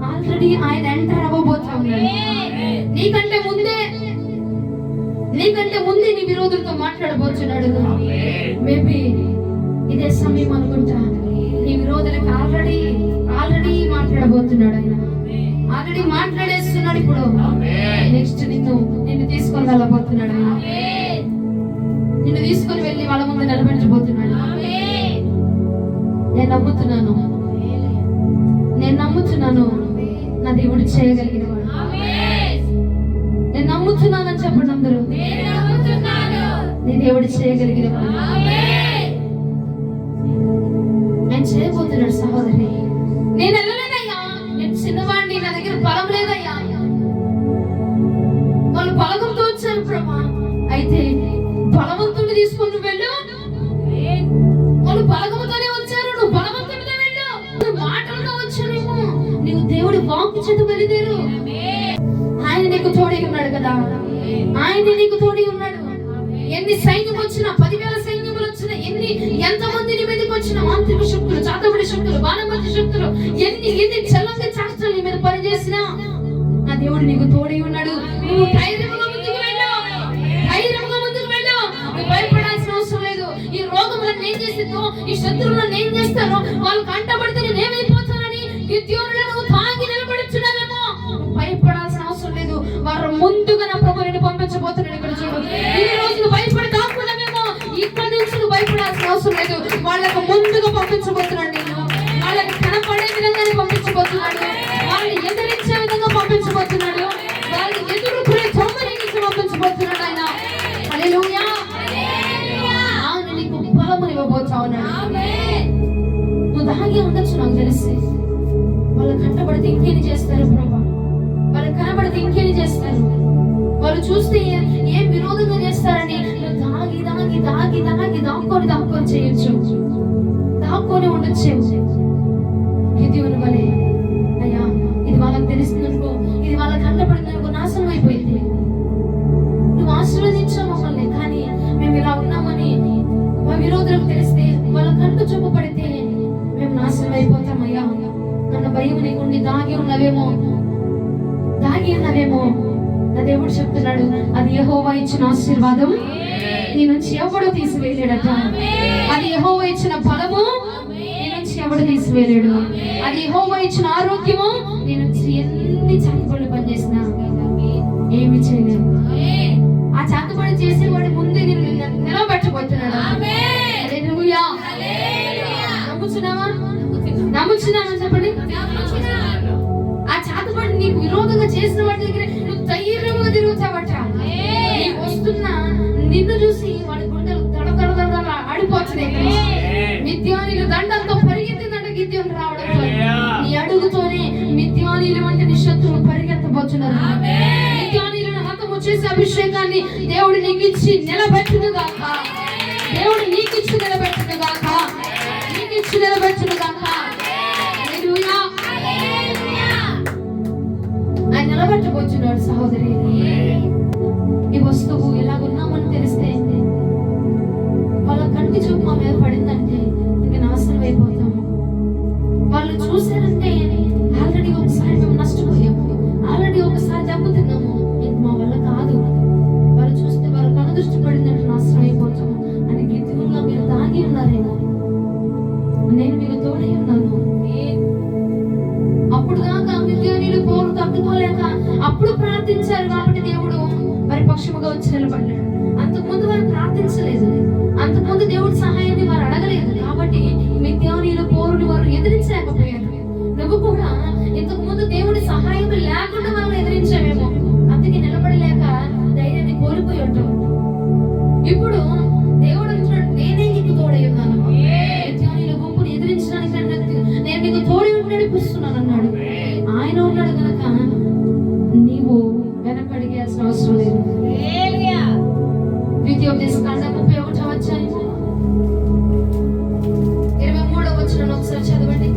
ఆల్రెడీ ఆయన ఎంటర్ అవ్వబోతా ఉన్నాడు. నీకంటే ముందే నీ విరోధులతో మాట్లాడబోతున్నాడు. మేబీ ఇదే సమయం అనుకుంటా, నీ విరోధులకు ఆల్రెడీ మాట్లాడబోతున్నాడు. ఆయన ఆల్రెడీ మాట్లాడేస్తున్నాడు. ఇప్పుడు నెక్స్ట్ నిన్ను తీసుకొని వెళ్ళబోతున్నాడు. నిన్ను తీసుకొని వెళ్ళి వాళ్ళ ముందు నిలబెట్టబోతున్నాడు. నేను నమ్ముతున్నాను నా దేవుడు చేయగలిగిన వాడు. నేను నమ్ముతున్నానని చెప్పండి అందరూ. నీ దేవుడు చేయగలిగిన వాడు. ఆయన చేయబోతున్నాడు సహోదరి. నేను వెళ్ళలేదయ్యా, నేను చిన్నవాడిని, నా దగ్గర బలం లేదయ్యా. వాళ్ళు బలవంతో వచ్చారు ప్రభా. అయితే బలవంతుడిని తీసుకొని వెళ్ళు. వాళ్ళు బలవంతోనే వచ్చారు, నువ్వు బలవంతుడితో వెళ్ళు. నువ్వు మాటలతో వచ్చానేమో, నీవు దేవుడి వాక్కు చేత బయలుదేరు. ఆయన నీకు తోడై ఉన్నాడు కదా, ఆయన నీకు తోడై ఉన్నాడు. ఎన్ని సైన్యం వచ్చినా, 10,000 సైన్యములు వచ్చినా, ఎంతమంది నీ మీదకి వచ్చినా, మాంత్రిక శక్తులు, చాతబడి శక్తులు, బాణమతి శక్తులు, ఎన్ని చల్లంగా చాష్టలు నీ మీద పనిచేసినా, నా దేవుడు నీకు తోడై ఉన్నాడు. నువ్వు ధైర్యంగా ముందుకు వెళ్ళు, ధైర్యంగా ముందుకు వెళ్ళు. నువ్వు భయపడాల్సిన అవసరం లేదు. ఈ రోగములను ఏం చేసిందో, ఈ శత్రువులను ఏం చేస్తారో, వాళ్ళు కంటపడితే నేనేమైపోతానని గిద్యోనులను తాగి నిలబడుచున్నావేమో, భయపడాల్సిన అవసరం లేదు. వారు ముందుగా నా ప్రభు నేను పంపించబోతున్నాడు. ఇక్కడ చూడు, ఈ రోజు భయపడి దాక్కున్నావేమో, ఇక్కడ నుంచి నువ్వు భయపడాల్సిన అవసరం లేదు. వాళ్ళకు ముందుగా పంపించబోతున్నాడు. నేను వాళ్ళకి కనపడే విధంగానే పంపించబోతున్నాడు. వాళ్ళని ఎదిరించే విధంగా పంపించబోతున్నాడు. వాళ్ళని ఎదుర్కొనే తొమ్మని నుంచి పంపించబోతున్నాడు ఆయన. హల్లెలూయా. ఆయన నీకు బలముని ఇవ్వబోతా ఉన్నాడు. నువ్వు దాగి ఉండొచ్చు, నాకు తెలిసి. వాళ్ళు కంటపడితే ఇంకేని చేస్తారు ప్రభా, వాళ్ళు కనబడితే ఇంకేని చేస్తారు, వాళ్ళు చూస్తే ఏం విరోధంగా చేస్తారని నువ్వు దాగి దాగి దాగి దాగి దాక్కొని చేయొచ్చు, దాక్కొని ఉండొచ్చు. గిద్యోను వలె, అయ్యా ఇది వాళ్ళకి తెలుస్తుందనుకో, ఇది వాళ్ళకి కంటపడిందనుకో, నాశనం అయిపోయింది. నువ్వు ఆశీర్వదించావు మమ్మల్ని, కానీ మేము ఇలా ఉన్నామని మా విరోధులకు తెలిస్తే, వాళ్ళ కంటు చూపు పడితే మేము నాశనం అయిపోతామయ్యా. నన్ను భయం నీకుండి దాగి ఉన్నవేమో, నా దేవుడు చెప్తున్నాడు, అది యెహోవా ఇచ్చిన ఆశీర్వాదం నీ నుంచి ఎవడు తీసివేయలేడట. అది యెహోవా ఇచ్చిన బలము నీ నుంచి ఎవడు తీసివేయలేడు. అది యెహోవా ఇచ్చిన ఆరోగ్యము నీ నుంచి ఎన్ని చాతపడులు పనిచేసినా ఏమి చేయలేదు. ఆ చాతపడి చేసేవాడి ముందే నేను నిలబెట్టబోతున్నాడు. హల్లెలూయా. నమ్ముచున్నావా చెప్పండి. ఆ చాతపడి నీకు విరోధంగా చేసిన వాడి దగ్గర నువ్వు ధైర్యంగా తిరుగుతావట. నీకు వస్తున్నా నిన్ను చూసి వాడి గుండెలు దడదడ ఆడిపోతున్నాయి. మిద్యానీయులు దండంతో పరిగెత్తిందంట గిద్యోను రావడంతో. నీ అడుగుతోనే మిద్యానీయులు వంటి నీ శత్రువులు పరిగెత్తబోతున్నారు. మిద్యానీయులను హతము చేసే అభిషేకాన్ని దేవుడు నీకు ఇచ్చి నిలబెట్టును గాక. దేవుడు నీకు ఇచ్చి నిలబెట్టును గాక. నీకు ఇచ్చి నిలబెట్టును గాక. హల్లెలూయా. ఆయన నిలబెట్టబోతున్నాడు సహోదరి. ఈ వస్తువు ఎలాగున్నామని తెలిస్తే, వాళ్ళ కంటి చూపు మా మీద పడిందంటే ఇంక నాశనం అయిపోతాము. వాళ్ళు చూసారంటే ఆల్రెడీ ఒకసారి మేము నష్టపోయాము, ఆల్రెడీ ఒకసారి దెబ్బతిన్నాము, ఇంక మా వల్ల కాదు. వాళ్ళు చూస్తే వాళ్ళ కను దృష్టి పడిందంటే నాశనం అయిపోతాము అని గిద్యోనుగా మీరు దాగి ఉన్నారేమో. నేను మీకు తోడై ఉన్నాను. అప్పుడు దాకా మిద్యానీయులు పోరు తట్టుకోలేక అప్పుడు ప్రార్థించారు కాబట్టి దేవుడు వారి పక్షముగా వచ్చి నిలబడ్డాడు. అంతకుముందు వారు ప్రార్థించలేదు, అంతకుముందు దేవుడి సహాయాన్ని వారు అడగలేదు. కాబట్టి మిద్యానీయుల పోరుని వారు ఎదిరించలేకపోయారు. నువ్వు కూడా ఇంతకు ముందు దేవుడి సహాయం లేకుండా వాళ్ళని ఎదిరించావేమో, అందుకే నిలబడలేక ధైర్యాన్ని కోల్పోయి ఉంటావు. ఇప్పుడు దేవుడు అంటున్నాడు, నేనే నీకు తోడై ఉన్నాను. మిద్యానీయుల గుంపుని ఎదిరించడానికి నేను నీకు తోడై నడిపిస్తున్నాను అన్నాడు. ఆయన ఉన్నాడు కనుక నీవు వెనకడిగేయాల్సిన అవసరం లేదు. ద్వితీయోపదేశకాండం 31వ అధ్యాయం 23వ వచనం ఒకసారి చదవండి.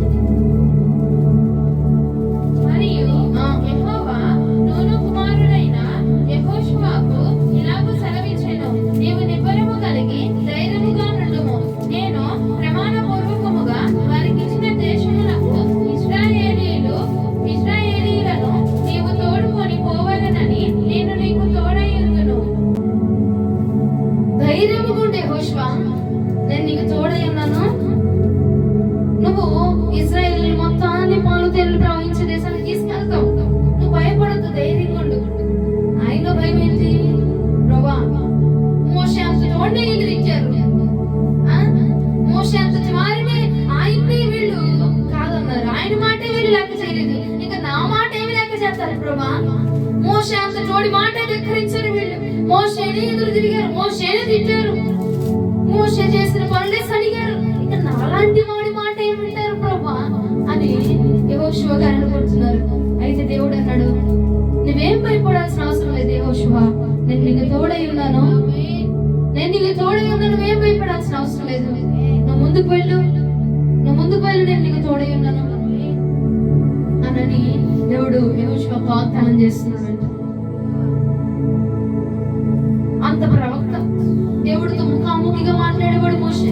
మరియు యెహోవా నూను కుమారుడైన యెహోషువకు ఇలాగు సెలవిచ్చెను, నీవు నిబ్బరము కలిగి ధైర్యముగా నుండుము. నేను ప్రమాణపూర్వకముగా వారికి ఇచ్చిన దేశములకు ఇశ్రాయేలీయులను నీవు తోడుకొని పోవలెనని నేను నీకు తోడై ఉందును. ధైర్యముగా ఉండే యెహోషువ, నేను నీకు తోడై ఉన్నాను. నువ్వు ఇశ్రాయేలు మొత్తాన్ని పాలు తేనెలు ప్రవహించే దేశానికి తీసుకెళ్తావు. నువ్వు భయపడద్దు, ధైర్యంగా ఉండు. ఆయనలో భయం ఏంటి? ప్రభా, మోషే అంతటి వాడిని ఎదిరించారు, మోషే అంతటి వారిని ఆయన్ని వీళ్ళు కాదన్నారు, ఆయన మాటే వీళ్ళు లెక్క చేయలేదు, ఇంకా నా మాట ఏమి లెక్క చేస్తారు ప్రభా? మోషే అంతటి వాడి మాట ధిక్కరించారు వీళ్ళు, మోషేని ఎదురు తిరిగారు, మోషేని తిట్టారు, మోషే చేసిన పనులే సడిగారు, ఇంకా నాలాంటి వాడి మాట ఏమింటారు? నీకు తోడై ఉన్నా, నువ్వేం భయపడాల్సిన అవసరం లేదు. నువ్వు ముందుకు వెళ్ళు, నేను నీకు తోడై ఉన్నాను అనని దేవుడు యెహోషువకు వాగ్దానం చేస్తున్నాడు. అంత ప్రవక్త దేవుడితో ముఖాముఖిగా మాట్లాడేవాడు మోషే.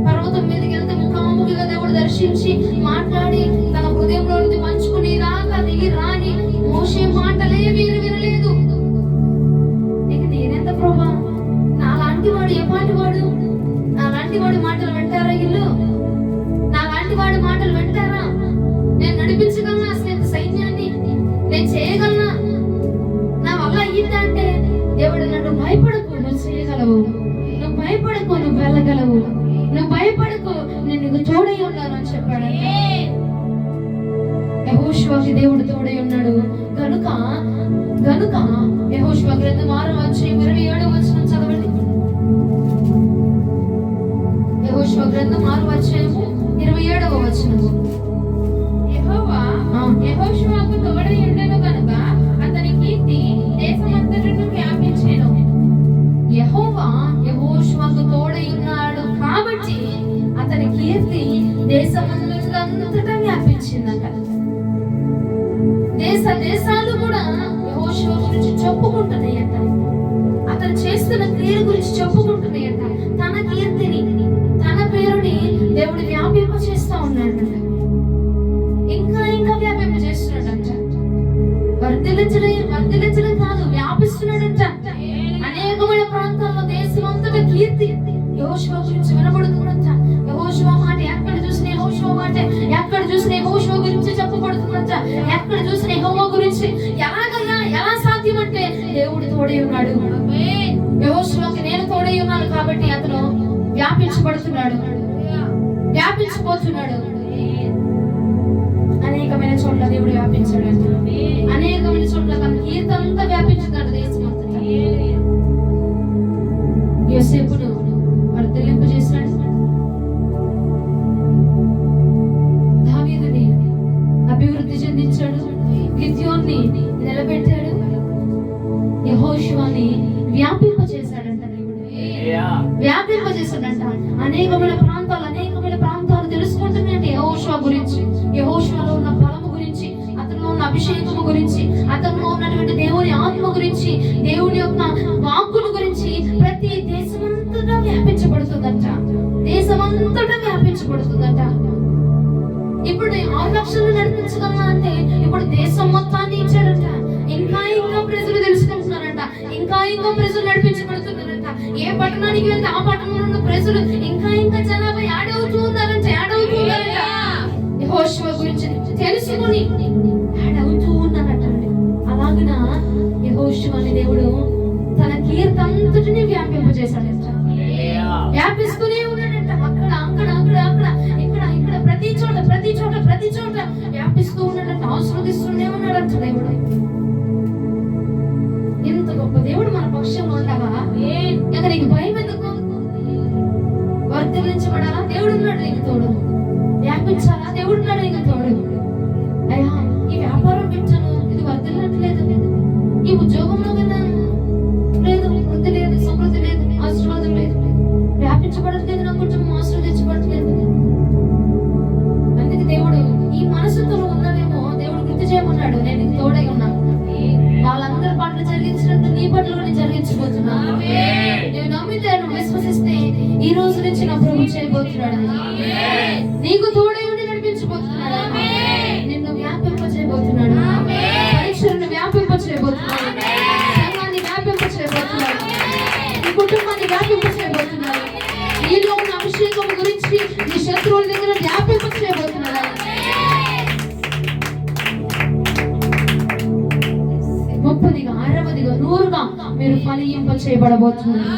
పర్వతం మీదకి వెళ్తే ముఖాముఖిగా దేవుడు దర్శించి మాట్లాడి తన హృదయంలో నుంచి పంచుకుని రాక దిగి రాని మోషే మాటలే వీరు వినలేదు. ఇక నేనెంత ప్రభా, నాలాంటి వాడు ఎపాటి వాడు? నాలాంటి వాడి మాటలు వింటారా ఇల్లు? నాలాంటి వాడి మాటలు వింటారా? నేను నడిపించగలనా అసలు ఇంత సైన్యాన్ని? నేను చేయగలనా? నా వల్ల అయ్యిందా అంటే దేవుడు నన్ను భయపడకు, నువ్వు చేయగలవు. నువ్వు భయపడకు, నువ్వు వెళ్ళగలవు. నువ్వు భయపడకు, నేను నీకు తోడై ఉన్నాను అని చెప్పాడు. యెహోషువకి దేవుడు తోడై ఉన్నాడు గనుక యెహోషువ గ్రంథం 6వ అధ్యాయం 27వ వచనం చదవండి. యెహోషువ గ్రంథం 6వ అధ్యాయం 27వ వచనం. యెహోవా యెహోషువకు తోడై ఉండెను గనుక అతని కీర్తి దేశమంతటను వ్యాపించెను. యెహోవా యెహోషువకు తోడై ఉన్నాడు కాబట్టి అతని కీర్తి దేశమంతటా వ్యాపించిందట. దేశాలు కూడా యెహోషువ గురించి చెప్పుకుంటున్నాయట. అతను చేస్తున్న క్రియల గురించి చెప్పుకుంటున్నాయట. తన కీర్తిని, తన పేరుని దేవుడు వ్యాపింప చేస్తా ఉన్నాడంట. ఇంకా వ్యాపింప చేస్తున్నాడంట. వర్ధిల్లించడం కాదు, వ్యాపిస్తున్నాడంట. అనేకమైన ప్రాంతాల్లో దేశమంతటా కీర్తి యెహోషువ గురించి వినబడుతుందంట. యెహోషువ మాట ఎక్కడ చూసిన యెహోషువ మాట, ఎక్కడ చూసిన యెహోషువ గురించి చెప్పబడుతుందంట. ఎక్కడ చూసిన యెహోవా గురించి. ఎలా సాధ్యం అంటే దేవుడు తోడై ఉన్నాడు. యెహోషువకి నేను తోడై ఉన్నాను కాబట్టి అతను వ్యాపించబడుతున్నాడు, వ్యాపించబోతున్నాడు. అనేకమైన చోట్ల దేవుడు వ్యాపించాడు. అనేకమైన చోట్ల తన కీర్తంతా వ్యాపించుతాడు దేశమంతటా. యోసేపును వర్ధిల్లింపు చేశాడు. దావీదుని అభివృద్ధి చెందించాడు. గిద్యోన్ని నిలబెట్టాడు. యెహోషువని వ్యాపింప చేశాడంట దేవుడు. వ్యాపింప చేశాడంట. అనేకమైన ప్రాంతాలు తెలుసుకుంటున్నాయంటే యెహోషువ గురించి, యెహోషువలో ఉన్న బలము గురించి, అతనిలో ఉన్న అభిషేకము గురించి, అతనిలో ఉన్నటువంటి దేవుని ఆత్మ గురించి, దేవుని యొక్క వాక్కుల గురించి ప్రతి దేశమంతటా వ్యాపించబడుతుందంట. ఇప్పుడు 6 లక్షలు నడిపించగలనా అంటే ఇప్పుడు దేశం మొత్తాన్ని ఇచ్చాడంట. ఇంకా ప్రజలు తెలుసుకుంటున్నారంట. ఇంకా ప్రజలు నడిపించబడుతున్నారంట. ఏ పట్టణానికి వెళ్తే ఆ పట్టణంలో ఉన్న ప్రజలు ఇంకా జనాభా యాడ్ అవుతూ ఉన్నారంట. యెహోషువ గురించి తెలుసుకుని యాడ్ అవుతూ ఉన్నారట. అలాగన యెహోషువని దేవుడు తన కీర్తంతటిని వ్యాపింపజేశాడంట. వ్యాపిస్తూనే ఉన్నాడంట. అక్కడ ఇక్కడ ప్రతి చోట వ్యాపిస్తూ ఉన్నాడంట. ఆశీర్వదిస్తూనే ఉన్నాడంట దేవుడు. ఇంత గొప్ప దేవుడు మన పక్షంలో ఉండగా ఇక నీకు భయం ఎందుకు? వర్ధిల్లించబడాలా? దేవుడు ఉన్నాడు నీకు తోడు. వ్యాపించాలా? దేవుడు ఉన్నాడు నీకు తోడు. అయ్యా, ఈ వ్యాపారం పెట్టాను, ఇది వర్ధిల్లట్లేదు. ఈ ఉద్యోగంలో వెళ్ళాను, లేదు, వృద్ధి లేదు, సమృద్ధి లేదు, ఆశీర్వాదం లేదు, వ్యాపించబడట్లేదు, నా కుటుంబం ఆశీర్వదించబడట్లేదు. అందుకే దేవుడు ఈ మనసుతో ఉన్నావేమో దేవుడు గుర్తు చేయమన్నాడు. నేను నీకు తోడై ఉన్నాను. వాళ్ళందరి పట్ల జరిగించినట్టు నీ పట్ల కూడా జరిగించబోతున్నాను. నేను నమ్మితే, నువ్వు విశ్వసిస్తే ఈ రోజు నుంచి నా ప్రభు చేయబోతున్నాడు. నీకు తోడై ఉండి నడిపించబోతున్నాడు. నిన్ను వ్యాపింప చేయబోతున్నాడు. పరీక్షలను వ్యాపింప చేయబోతున్నాడు. సంఘాన్ని వ్యాపింప చేయబోతున్నాడు. నీ కుటుంబాన్ని వ్యాపింప చేయబోతున్నాడు. నీలో ఉన్న అభిషేకం గురించి నీ శత్రువుల దగ్గర వ్యాపింప చేయబోతున్నాడు. 30గా 60గా 100గా మీరు ఫలింప చేయబడబోతున్నారు.